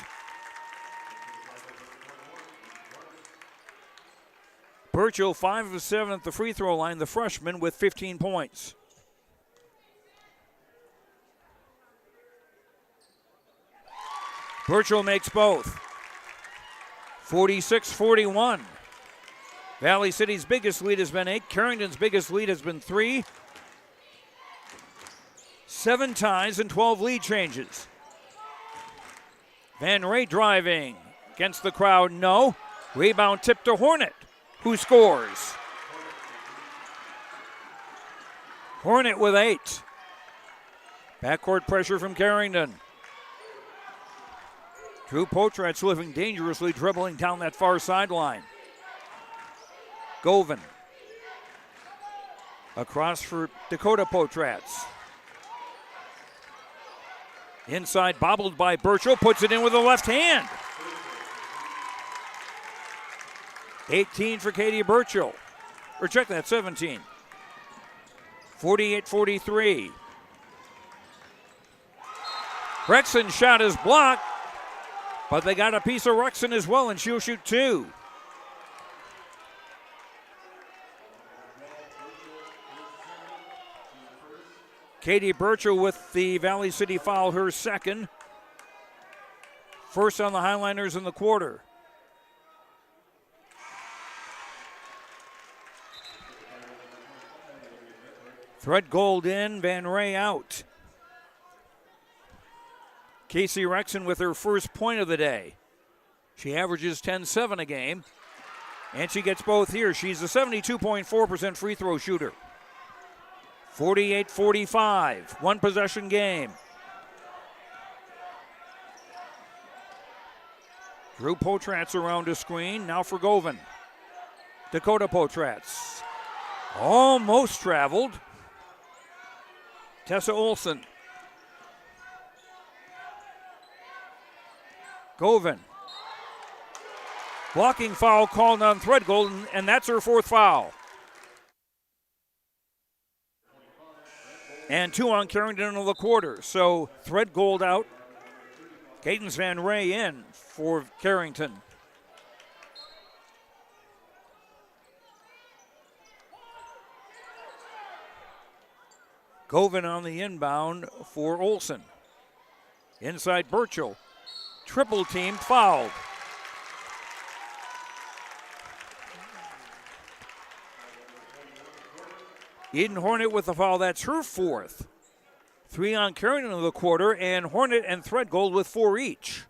S1: Burchell 5 of 7 at the free throw line, the freshman with 15 points. Burchell makes both. 46-41. Valley City's biggest lead has been 8. Carrington's biggest lead has been 3. 7 ties and 12 lead changes. Van Ray driving against the crowd, no. Rebound tip to Hornet, who scores. Hornet with 8. Backcourt pressure from Carrington. Drew Potratz living dangerously, dribbling down that far sideline. Govan. Across for Dakota Potratz. Inside, bobbled by Burchell, puts it in with the left hand. 18 for Katie Burchell. Or check that, 17. 48-43. Rexon's shot is blocked, but they got a piece of Rexon as well, and she'll shoot 2. Katie Burchell with the Valley City foul, her 2nd. First on the Highliners in the quarter. Threadgold in, Van Ray out. Casey Rexon with her first point of the day. She averages 10-7 a game, and she gets both here. She's a 72.4% free throw shooter. 48-45, 1 possession game. Drew Potratz around a screen, now for Govan. Dakota Potratz. Almost traveled. Tessa Olsen. Govan. Blocking foul called on Threadgold, and that's her 4th foul. And 2 on Carrington in the quarter. So Threadgold out. Cadence Van Ray in for Carrington. Govan on the inbound for Olsen. Inside Burchell. Triple team fouled. Eden Hornet with the foul, that's her 4th. 3 on Carrington in the quarter, and Hornet and Threadgold with 4 each.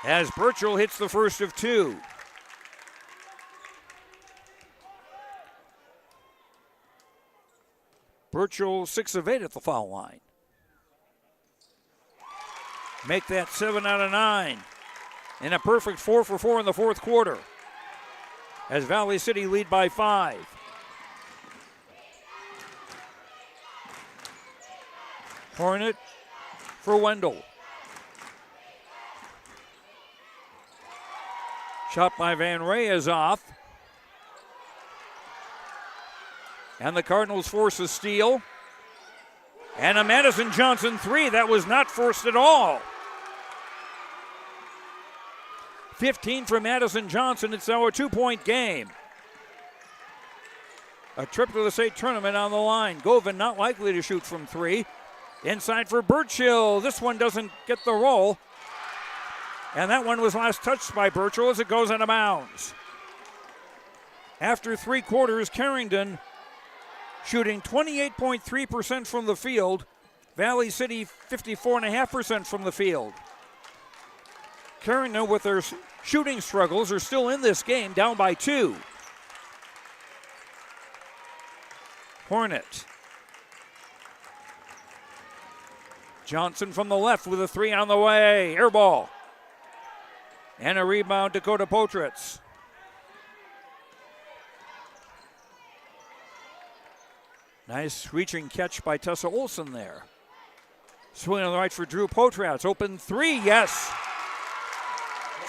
S1: As Burchell hits the first of 2. Burchell 6 of 8 at the foul line. Make that 7 out of 9. And a perfect 4 for 4 in the 4th quarter. As Valley City lead by 5. Hornet for Wendell. Shot by Van Ray is off. And the Cardinals force a steal. And a Madison Johnson 3. That was not forced at all. 15 for Madison Johnson. It's now a 2-point game. A trip to the state tournament on the line. Govan not likely to shoot from 3. Inside for Burchell. This one doesn't get the roll. And that one was last touched by Burchell as it goes out of bounds. After 3 quarters, Carrington shooting 28.3% from the field. Valley City 54.5% from the field. Carrington, with their shooting struggles, are still in this game, down by 2. Hornet. Johnson from the left with a 3 on the way. Air ball. And a rebound, Dakota Potritz. Nice reaching catch by Tessa Olsen there. Swing on the right for Drew Potratz. Open 3, yes.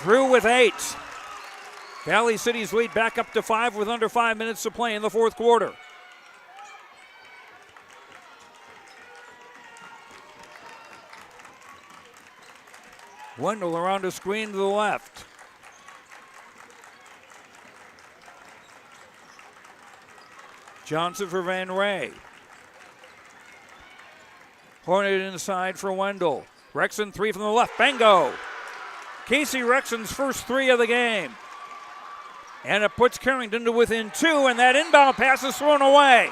S1: Drew with 8. Valley City's lead back up to 5 with under 5 minutes to play in the 4th quarter. Wendell around a screen to the left. Johnson for Van Ray. Hornet inside for Wendell. Rexon 3 from the left. Bingo! Casey Rexon's first 3 of the game. And it puts Carrington to within 2, and that inbound pass is thrown away.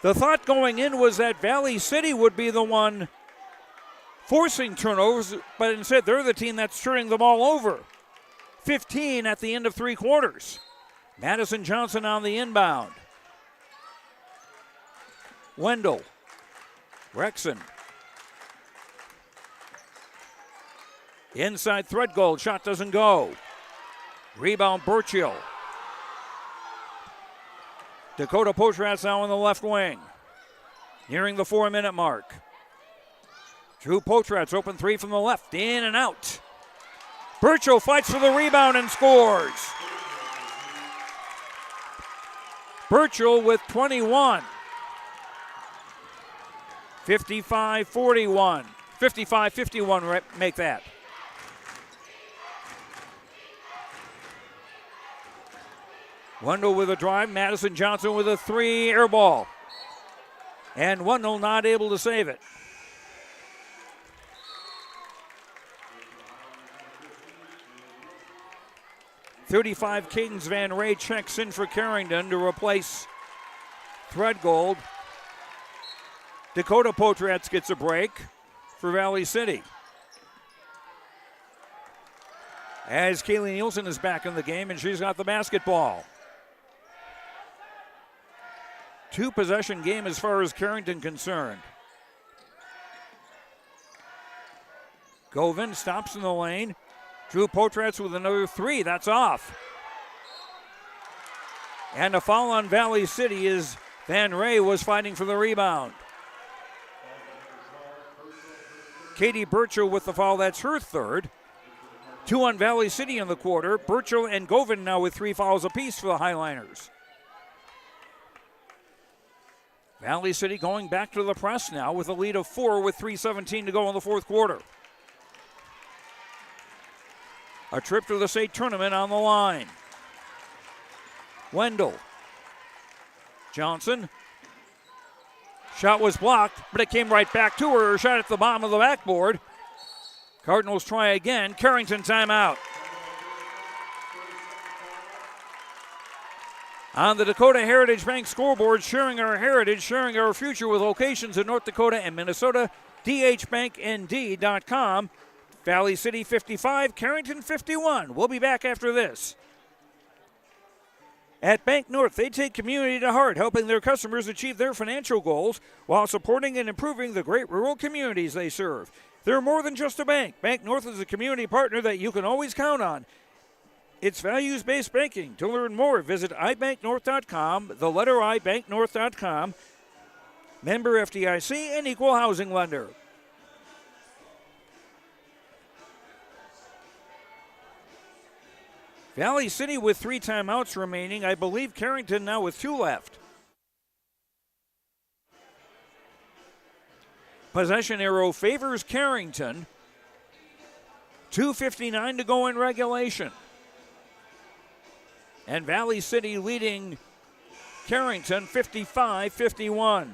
S1: The thought going in was that Valley City would be the one forcing turnovers, but instead they're the team that's turning the ball over. 15 at the end of 3 quarters. Madison Johnson on the inbound. Wendell. Rexon. Inside Threadgold. Shot doesn't go. Rebound Burchill. Dakota Potratz now on the left wing. Nearing the 4-minute mark. Drew Potratz open 3 from the left. In and out. Burchill fights for the rebound and scores. Burchill with 21. 55-41. 55-51 make that. Wendell with a drive. Madison Johnson with a 3 air ball. And Wendell not able to save it. .35 Kings Van Ray checks in for Carrington to replace Threadgold. Dakota Potratz gets a break for Valley City. As Kaylee Nielsen is back in the game, and she's got the basketball. 2-possession game as far as Carrington concerned. Govin stops in the lane. Drew Potratz with another 3. That's off. And a foul on Valley City as Van Ray was fighting for the rebound. Katie Burchill with the foul. That's her 3rd. 2 on Valley City in the quarter. Burchill and Govin now with 3 fouls apiece for the Highliners. Valley City going back to the press now with a lead of 4 with 3:17 to go in the 4th quarter. A trip to the state tournament on the line. Wendell. Johnson. Shot was blocked, but it came right back to her. Shot at the bottom of the backboard. Cardinals try again. Carrington timeout. On the Dakota Heritage Bank scoreboard, sharing our heritage, sharing our future with locations in North Dakota and Minnesota. dhbanknd.com. Valley City 55, Carrington 51. We'll be back after this. At Bank North, they take community to heart, helping their customers achieve their financial goals while supporting and improving the great rural communities they serve. They're more than just a bank. Bank North is a community partner that you can always count on. It's values-based banking. To learn more, visit ibanknorth.com, the letter I, banknorth.com. Member FDIC and equal housing lender. Valley City with 3 timeouts remaining. I believe Carrington now with 2 left. Possession arrow favors Carrington. 2:59 to go in regulation. And Valley City leading Carrington 55-51.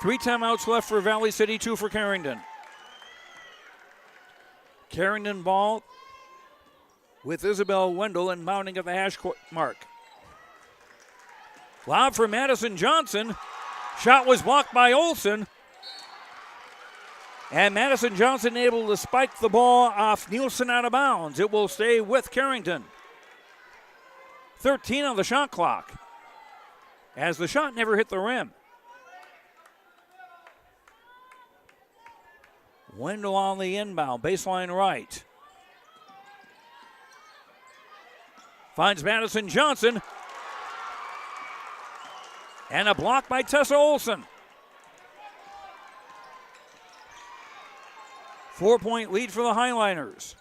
S1: 3 timeouts left for Valley City, 2 for Carrington. Carrington ball with Isabel Wendell and mounting at the hash mark. Lob for Madison Johnson. Shot was blocked by Olson. And Madison Johnson able to spike the ball off Nielsen out of bounds. It will stay with Carrington. 13 on the shot clock, as the shot never hit the rim. Wendell on the inbound, baseline right. Finds Madison Johnson. And a block by Tessa Olson. 4-point lead for the Highliners.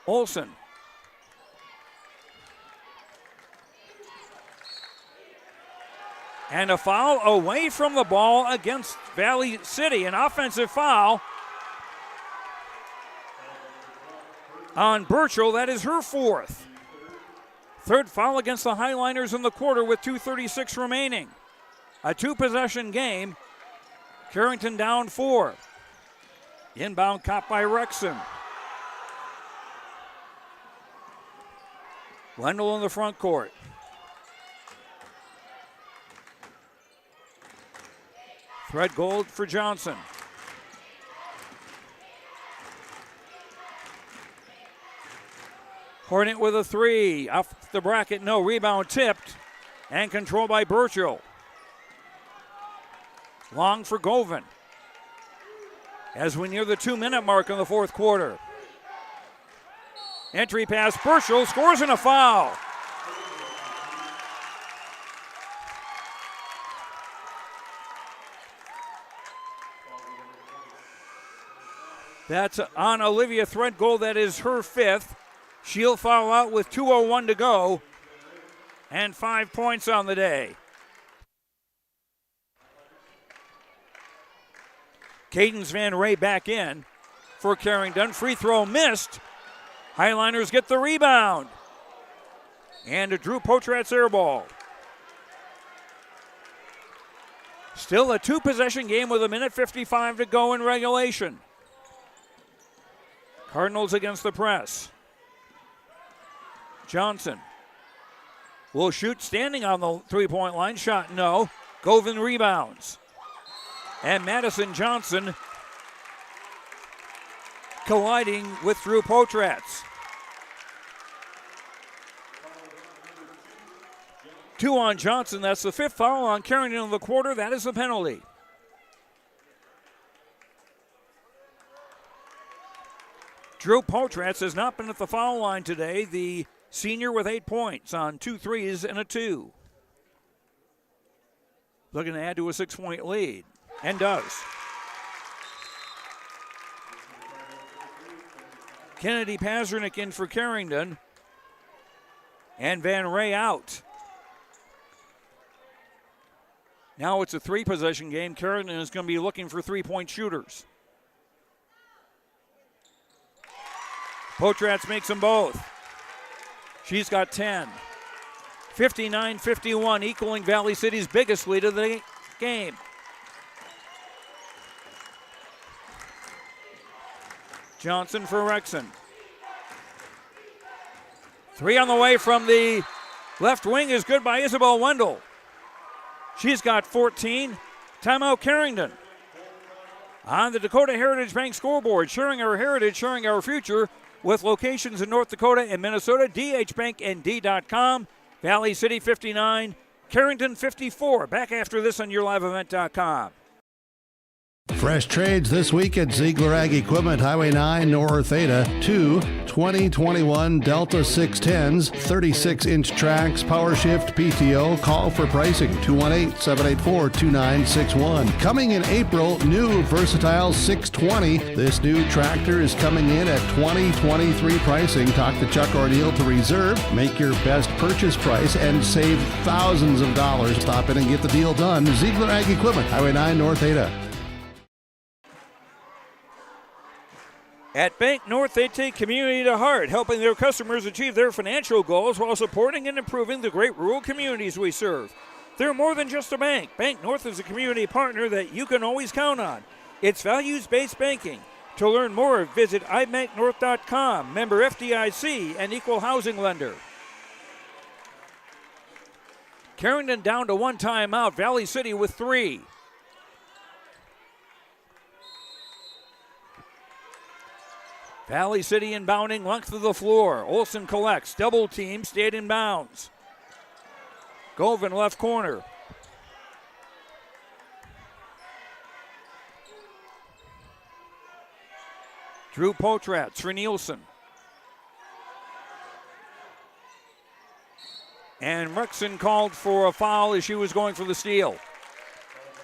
S1: Olson. And a foul away from the ball against Valley City. An offensive foul on Burchell. That is her 4th. 3rd foul against the Highliners in the quarter with 2:36 remaining. A 2-possession game. Carrington down 4. Inbound caught by Rexon. Wendell in the front court. Thread gold for Johnson. Hornet with a 3. Off the bracket, no. Rebound tipped. And controlled by Burchell. Long for Govan. As we near the 2-minute mark in the 4th quarter. Entry pass, Burchell scores in a foul. That's on Olivia Threadgold. That is her 5th. She'll foul out with 2:01 to go. And 5 points on the day. Cadence Van Ray back in for Carrington. Free throw missed. Highliners get the rebound. And a Drew Potratz air ball. Still a 2-possession game with 1:55 to go in regulation. Cardinals against the press. Johnson will shoot standing on the 3-point line. Shot no. Govan rebounds. And Madison Johnson colliding with Drew Potratz. 2 on Johnson. That's the 5th foul on Carrington in the quarter. That is the penalty. Drew Potratz has not been at the foul line today. The senior with 8 points on 2 threes and a 2. Looking to add to a 6-point lead. And does. Kennedy Pazernick in for Carrington. And Van Ray out. Now it's a 3-possession game. Carrington is going to be looking for 3-point shooters. Potratz makes them both. She's got 10. 59-51, equaling Valley City's biggest lead of the game. Johnson for Rexon. 3 on the way from the left wing is good by Isabel Wendell. She's got 14. Timeout Carrington. On the Dakota Heritage Bank scoreboard, sharing our heritage, sharing our future, with locations in North Dakota and Minnesota, dhbanknd.com. Valley City 59, Carrington 54. Back after this on YourLiveEvent.com.
S5: Fresh trades this week at Ziegler Ag Equipment, Highway 9 North Ada. 2 2021 Delta 610s, 36-inch tracks, power shift, PTO. Call for pricing, 218-784-2961. Coming in April, new Versatile 620. This new tractor is coming in at 2023 pricing. Talk to Chuck O'Neill to reserve. Make your best purchase price and save thousands of dollars. Stop in and get the deal done. Ziegler Ag Equipment, Highway 9 North Ada.
S1: At Bank North, they take community to heart, helping their customers achieve their financial goals while supporting and improving the great rural communities we serve. They're more than just a bank. Bank North is a community partner that you can always count on. It's values-based banking. To learn more, visit ibanknorth.com, member FDIC, and equal housing lender. Carrington down to one timeout. Valley City with 3. Valley City inbounding, length of the floor. Olsen collects, double team, stayed in bounds. Govan left corner. Drew Potrats for Nielsen. And Rexon called for a foul as she was going for the steal.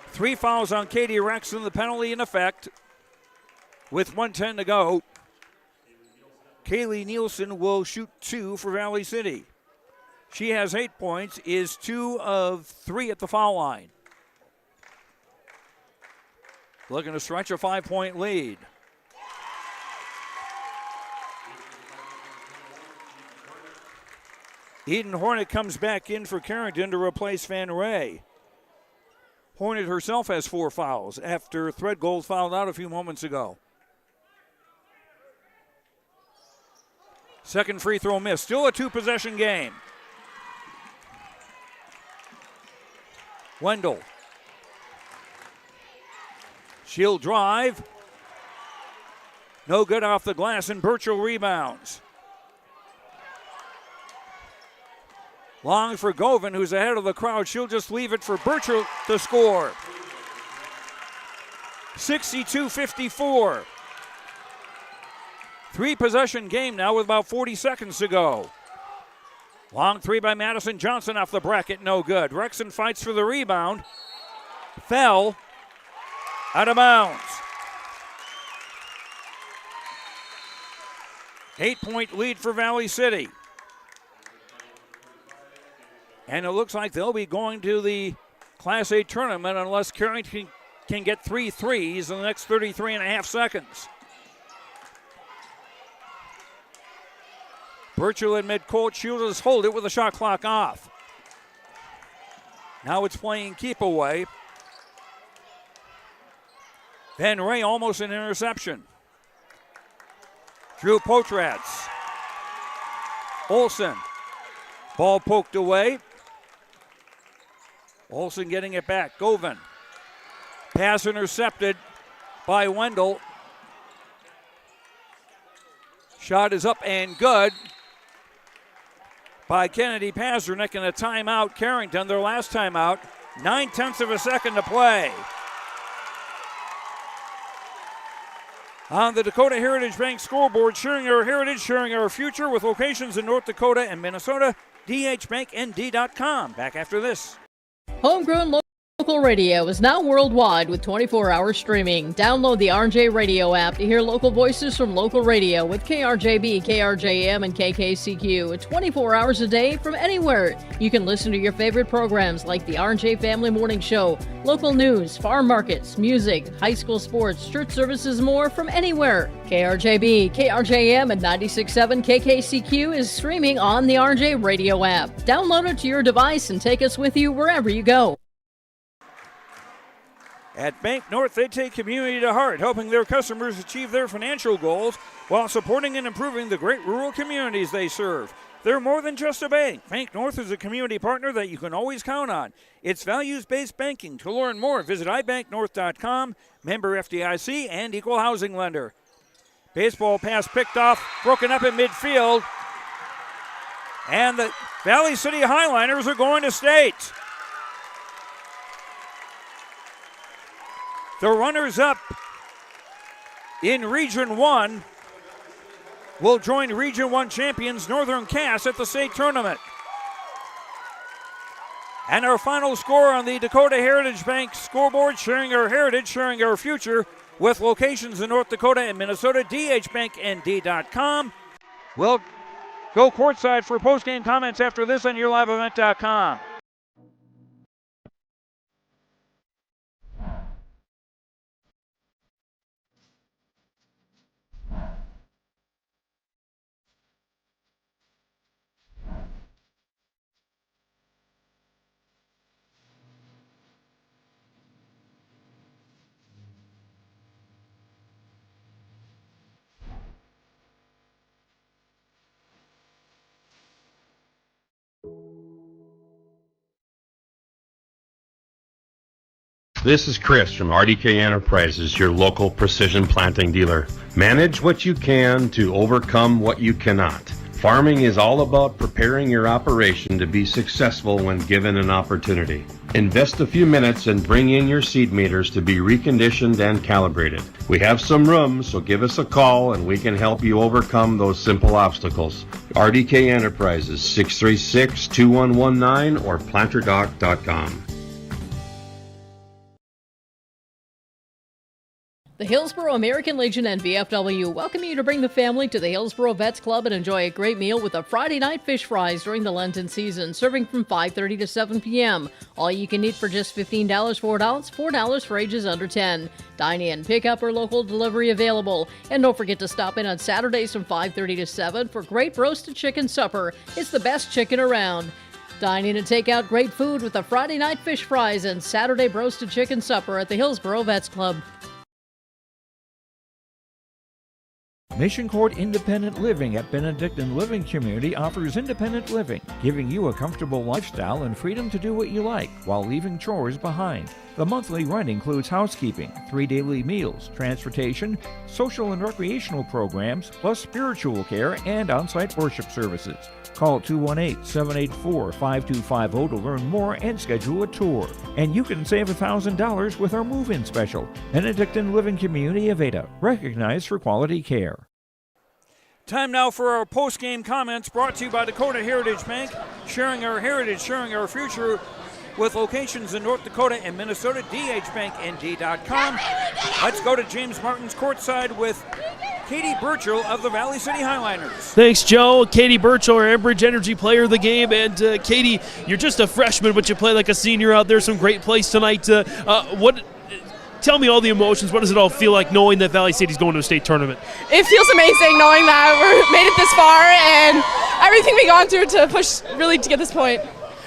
S1: 3 fouls on Katie Rexon, the penalty in effect. With 1:10 to go, Kaylee Nielsen will shoot 2 for Valley City. She has 8 points, is 2 of 3 at the foul line. Looking to stretch a 5-point lead. Eden Hornet comes back in for Carrington to replace Van Ray. Hornet herself has 4 fouls after Threadgold fouled out a few moments ago. Second free throw missed. Still a 2-possession game. Wendell. She'll drive. No good off the glass, and Burchell rebounds. Long for Govan, who's ahead of the crowd. She'll just leave it for Burchell to score. 62-54. 3-possession game now with about 40 seconds to go. Long 3 by Madison Johnson off the bracket, no good. Rexon fights for the rebound. Fell. Out of bounds. 8-point lead for Valley City. And it looks like they'll be going to the Class A tournament unless Carrington can get 3 threes in the next 33 and a half seconds. Burchell in midcourt. She'll just hold it with the shot clock off. Now it's playing keep away. Van Ray almost an interception. Drew Potrats. Olsen. Ball poked away. Olsen getting it back. Govan. Pass intercepted by Wendell. Shot is up and good by Kennedy Pazernick, and a timeout. Carrington, their last timeout. 9/10 of a second to play. On the Dakota Heritage Bank scoreboard, sharing our heritage, sharing our future with locations in North Dakota and Minnesota. dhbanknd.com. Back after this.
S8: Homegrown local radio is now worldwide with 24-hour streaming. Download the RJ Radio app to hear local voices from local radio with KRJB, KRJM, and KKCQ. 24 hours a day from anywhere. You can listen to your favorite programs like the RJ Family Morning Show, local news, farm markets, music, high school sports, church services, more from anywhere. KRJB, KRJM, and 96.7 KKCQ is streaming on the RJ Radio app. Download it to your device and take us with you wherever you go.
S1: At Bank North, they take community to heart, helping their customers achieve their financial goals while supporting and improving the great rural communities they serve. They're more than just a bank. Bank North is a community partner that you can always count on. It's values-based banking. To learn more, visit ibanknorth.com, member FDIC, and equal housing lender. Baseball pass picked off, broken up in midfield, and the Valley City Highliners are going to state. The runners-up in Region 1 will join Region 1 champions Northern Cass at the state tournament. And our final score on the Dakota Heritage Bank scoreboard, sharing our heritage, sharing our future, with locations in North Dakota and Minnesota, dhbanknd.com. We'll go courtside for post-game comments after this on YourLiveEvent.com.
S11: This is Chris from RDK Enterprises, your local precision planting dealer. Manage what you can to overcome what you cannot. Farming is all about preparing your operation to be successful when given an opportunity. Invest a few minutes and bring in your seed meters to be reconditioned and calibrated. We have some room, so give us a call and we can help you overcome those simple obstacles. RDK Enterprises, 636-2119 or planterdoc.com.
S8: The Hillsborough American Legion and VFW welcome you to bring the family to the Hillsborough Vets Club and enjoy a great meal with a Friday night fish fries during the Lenten season, serving from 5:30 to 7 p.m. All you can eat for just $15 for adults, $4 for ages under 10. Dine in, pick up, or local delivery available. And don't forget to stop in on Saturdays from 5:30 to 7 for great roasted chicken supper. It's the best chicken around. Dine in and take out great food with the Friday night fish fries and Saturday roasted chicken supper at the Hillsborough Vets Club.
S10: Mission Court Independent Living at Benedictine Living Community offers independent living, giving you a comfortable lifestyle and freedom to do what you like while leaving chores behind. The monthly rent includes housekeeping, 3 daily meals, transportation, social and recreational programs, plus spiritual care and on-site worship services. Call 218-784-5250 to learn more and schedule a tour. And you can save $1,000 with our move-in special. Benedictine Living Community of Ada, recognized for quality care.
S1: Time now for our post-game comments brought to you by Dakota Heritage Bank, sharing our heritage, sharing our future with locations in North Dakota and Minnesota, dhbanknd.com. Let's go to James Martin's courtside with Katie Burchell of the Valley City Highliners.
S4: Thanks, Joe. Katie Burchell, our Enbridge Energy Player of the Game. And Katie, you're just a freshman, but you play like a senior out there. Some great plays tonight. Tell me all the emotions. What does it all feel like knowing that Valley City's going to a state tournament?
S12: It feels amazing knowing that we're made it this far and everything we've gone through to push really to get this point.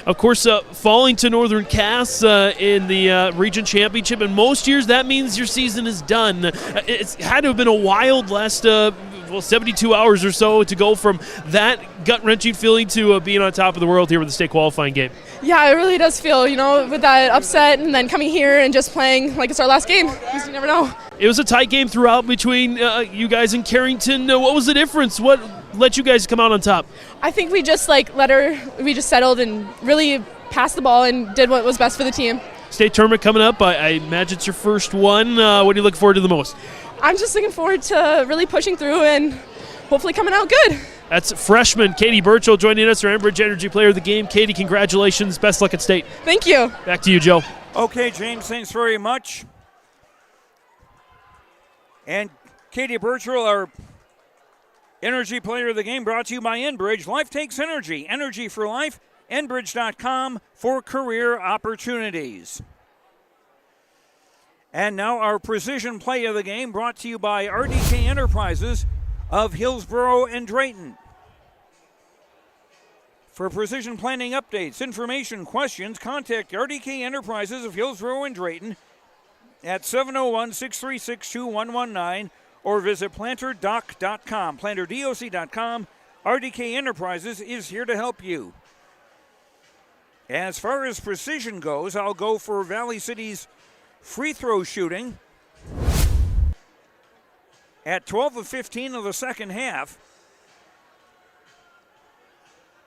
S4: Of course, falling to Northern Cass in the region championship, and most years that means your season is done. It's had to have been a wild last 72 hours or so to go from that gut-wrenching feeling to being on top of the world here with the state qualifying game.
S12: Yeah, it really does feel, with that upset and then coming here and just playing like it's our last game. Because you never know.
S4: It was a tight game throughout between you guys and Carrington. What was the difference? What let you guys come out on top?
S12: I think we just we just settled and really passed the ball and did what was best for the team.
S4: State tournament coming up. I imagine it's your first one. What do you look forward to the most?
S12: I'm just looking forward to really pushing through and hopefully coming out good.
S4: That's freshman Katie Burchell joining us, our Enbridge Energy Player of the Game. Katie, congratulations. Best luck at state.
S12: Thank you.
S4: Back to you, Joe.
S1: Okay, James, thanks very much. And Katie Burchell, our Energy Player of the Game, brought to you by Enbridge. Life takes energy. Energy for life. Enbridge.com for career opportunities. And now our Precision Play of the Game, brought to you by RDK Enterprises of Hillsborough and Drayton. For precision planning updates, information, questions, contact RDK Enterprises of Hillsborough and Drayton at 701-636-2119 or visit planterdoc.com. Planterdoc.com. RDK Enterprises is here to help you. As far as precision goes, I'll go for Valley City's free throw shooting at 12 of 15 of the second half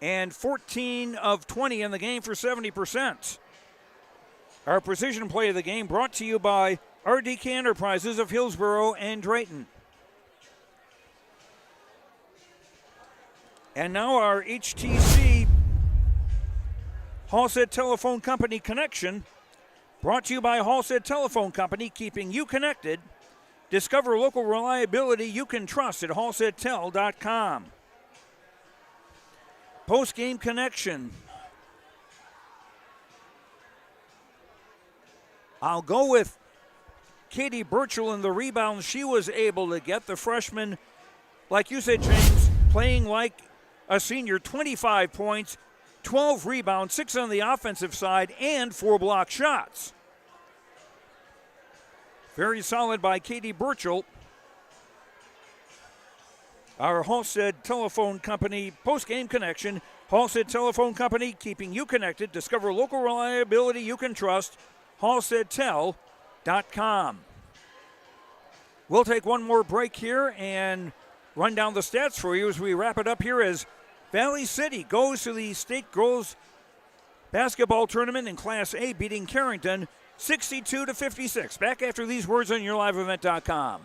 S1: and 14 of 20 in the game for 70%. Our precision play of the game brought to you by RDK Enterprises of Hillsborough and Drayton. And now our HTC Halstead Telephone Company connection, brought to you by Halstead Telephone Company, keeping you connected. Discover local reliability you can trust at halsteadtel.com. Post-game connection. I'll go with Katie Burchell in the rebounds she was able to get. The freshman, like you said, James, playing like a senior, 25 points, 12 rebounds, 6 on the offensive side, and 4 block shots. Very solid by Katie Burchell. Our Halstead Telephone Company post-game connection. Halstead Telephone Company, keeping you connected. Discover local reliability you can trust. halsteadtell.com. We'll take one more break here and run down the stats for you as we wrap it up here as Valley City goes to the state girls basketball tournament in Class A, beating Carrington 62-56. Back after these words on YourLiveEvent.com.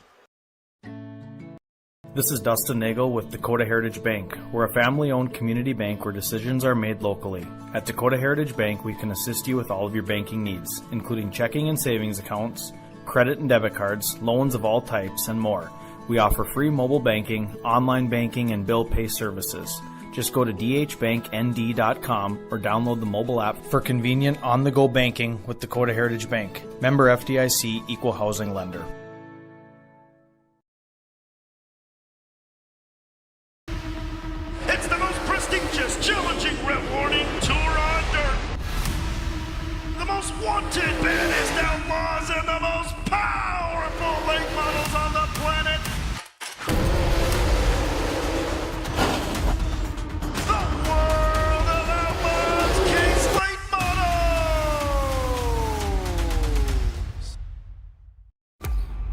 S23: This is Dustin Nagel with Dakota Heritage Bank. We're a family-owned community bank where decisions are made locally. At Dakota Heritage Bank, we can assist you with all of your banking needs, including checking and savings accounts, credit and debit cards, loans of all types, and more. We offer free mobile banking, online banking, and bill pay services. Just go to dhbanknd.com or download the mobile app for convenient on-the-go banking with Dakota Heritage Bank. Member FDIC, Equal Housing Lender.
S13: It's the most prestigious, challenging, rewarding tour on dirt. The most wanted, baddest outlaws, and the most powerful late models on the planet. The World of Outlaws Kings Late Models.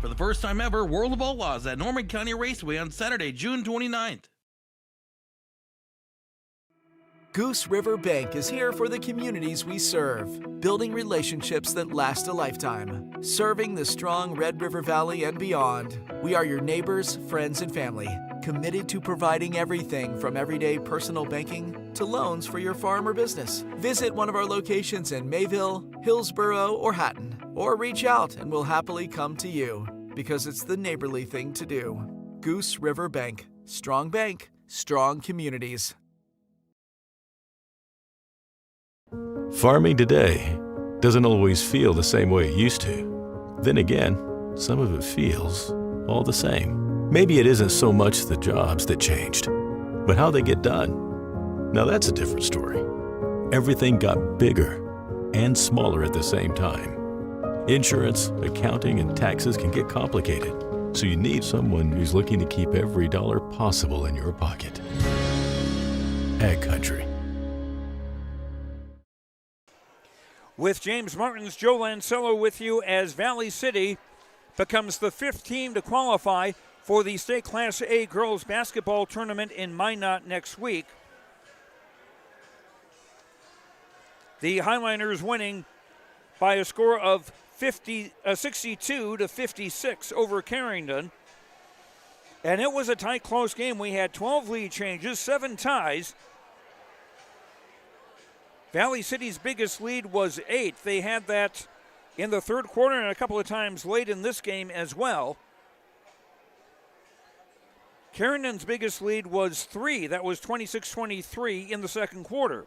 S14: For the first time ever, World of Outlaws at Norman County Raceway on Saturday, June 29th.
S16: Goose River Bank is here for the communities we serve, building relationships that last a lifetime. Serving the strong Red River Valley and beyond, we are your neighbors, friends, and family, committed to providing everything from everyday personal banking to loans for your farm or business. Visit one of our locations in Mayville, Hillsboro, or Hatton, or reach out and we'll happily come to you, because it's the neighborly thing to do. Goose River Bank. Strong bank, strong communities.
S15: Farming today doesn't always feel the same way it used to. Then again, some of it feels all the same. Maybe it isn't so much the jobs that changed, but how they get done. Now that's a different story. Everything got bigger and smaller at the same time. Insurance, accounting, and taxes can get complicated, so you need someone who's looking to keep every dollar possible in your pocket. Ag Country.
S1: With James Martin's Joe Lancello with you as Valley City becomes the 5th team to qualify for the State Class A girls basketball tournament in Minot next week. The Highliners winning by a score of 62-56 over Carrington. And it was a tight, close game. We had 12 lead changes, 7 ties. Valley City's biggest lead was 8. They had that in the third quarter and a couple of times late in this game as well. Carrington's biggest lead was 3. That was 26-23 in the second quarter.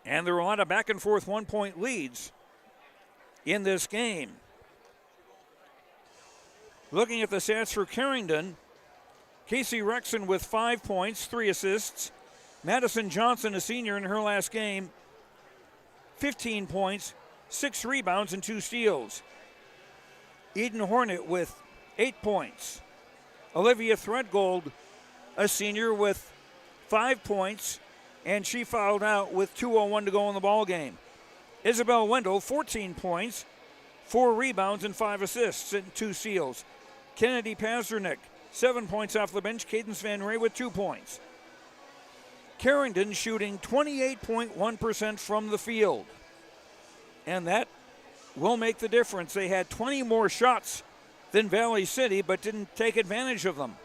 S1: And there were a lot of back and forth 1-point leads in this game. Looking at the stats for Carrington, Casey Rexon with 5 points, 3 assists. Madison Johnson, a senior in her last game, 15 points, 6 rebounds, and 2 steals. Eden Hornet with 8 points. Olivia Threadgold, a senior, with 5 points, and she fouled out with 2:01 to go in the ball game. Isabel Wendell, 14 points, 4 rebounds, and 5 assists, and 2 steals. Kennedy Pazernick, 7 points off the bench. Cadence Van Ray with 2 points. Carrington shooting 28.1% from the field. And that will make the difference. They had 20 more shots than Valley City, but didn't take advantage of them.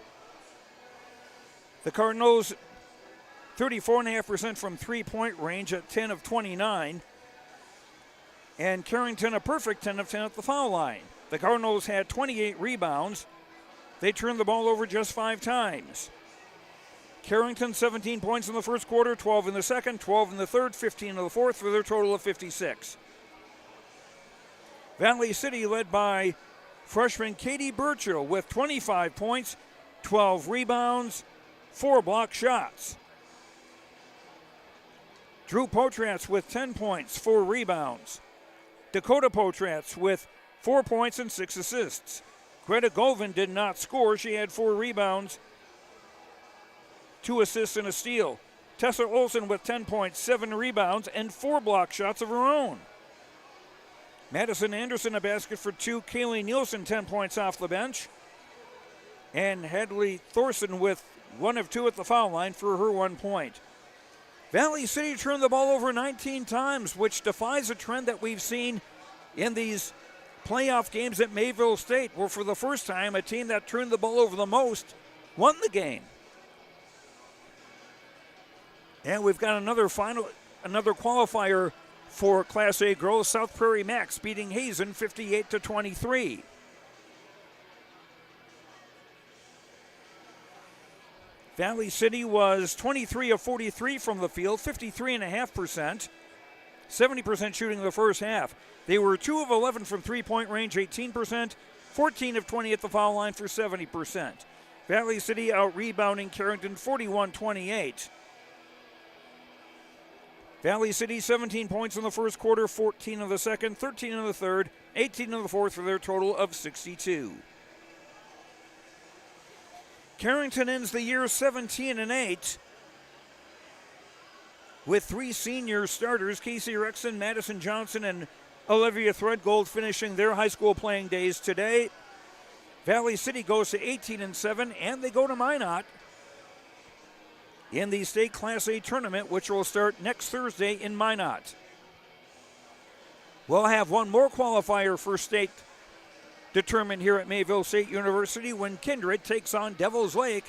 S1: The Cardinals, 34.5% from three-point range at 10 of 29. And Carrington, a perfect 10 of 10 at the foul line. The Cardinals had 28 rebounds. They turned the ball over just 5 times. Carrington, 17 points in the first quarter, 12 in the second, 12 in the third, 15 in the fourth, for their total of 56. Valley City led by freshman Katie Burchill with 25 points, 12 rebounds, 4 block shots. Drew Potratz with 10 points, 4 rebounds. Dakota Potratz with 4 points and 6 assists. Greta Govan did not score. She had 4 rebounds, 2 assists and a steal. Tessa Olsen with 10 points, 7 rebounds, and 4 block shots of her own. Madison Anderson, a basket for 2. Kaylee Nielsen, 10 points off the bench. And Hadley Thorson with 1 of 2 at the foul line for her 1 point. Valley City turned the ball over 19 times, which defies a trend that we've seen in these playoff games at Mayville State, where for the first time, a team that turned the ball over the most won the game. And we've got another qualifier for Class A girls. South Prairie Max beating Hazen 58-23. Valley City was 23 of 43 from the field, 53.5%, 70% shooting in the first half. They were 2 of 11 from three-point range, 18%, 14 of 20 at the foul line for 70%. Valley City out-rebounding Carrington 41-28. Valley City 17 points in the first quarter, 14 in the second, 13 in the third, 18 in the fourth for their total of 62. Carrington ends the year 17-8 with 3 senior starters, Casey Rexon, Madison Johnson, and Olivia Threadgold finishing their high school playing days today. Valley City goes to 18-7, and they go to Minot in the state Class A tournament, which will start next Thursday in Minot. We'll have one more qualifier for state determined here at Mayville State University when Kindred takes on Devil's Lake,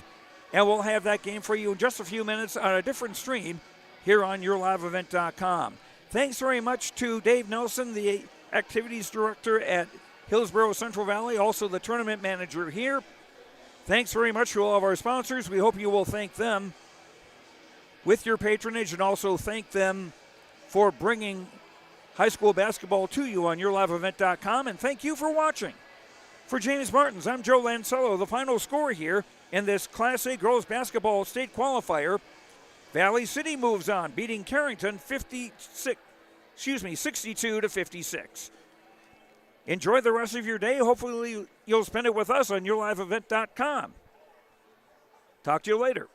S1: and we'll have that game for you in just a few minutes on a different stream here on YourLiveEvent.com. Thanks very much to Dave Nelson, the activities director at Hillsborough Central Valley, also the tournament manager here. Thanks very much to all of our sponsors. We hope you will thank them with your patronage and also thank them for bringing high school basketball to you on YourLiveEvent.com, and thank you for watching. For James Martins, I'm Joe Lancello. The final score here in this Class A girls basketball state qualifier, Valley City moves on, beating Carrington 62-56. Enjoy the rest of your day. Hopefully you'll spend it with us on YourLiveEvent.com. Talk to you later.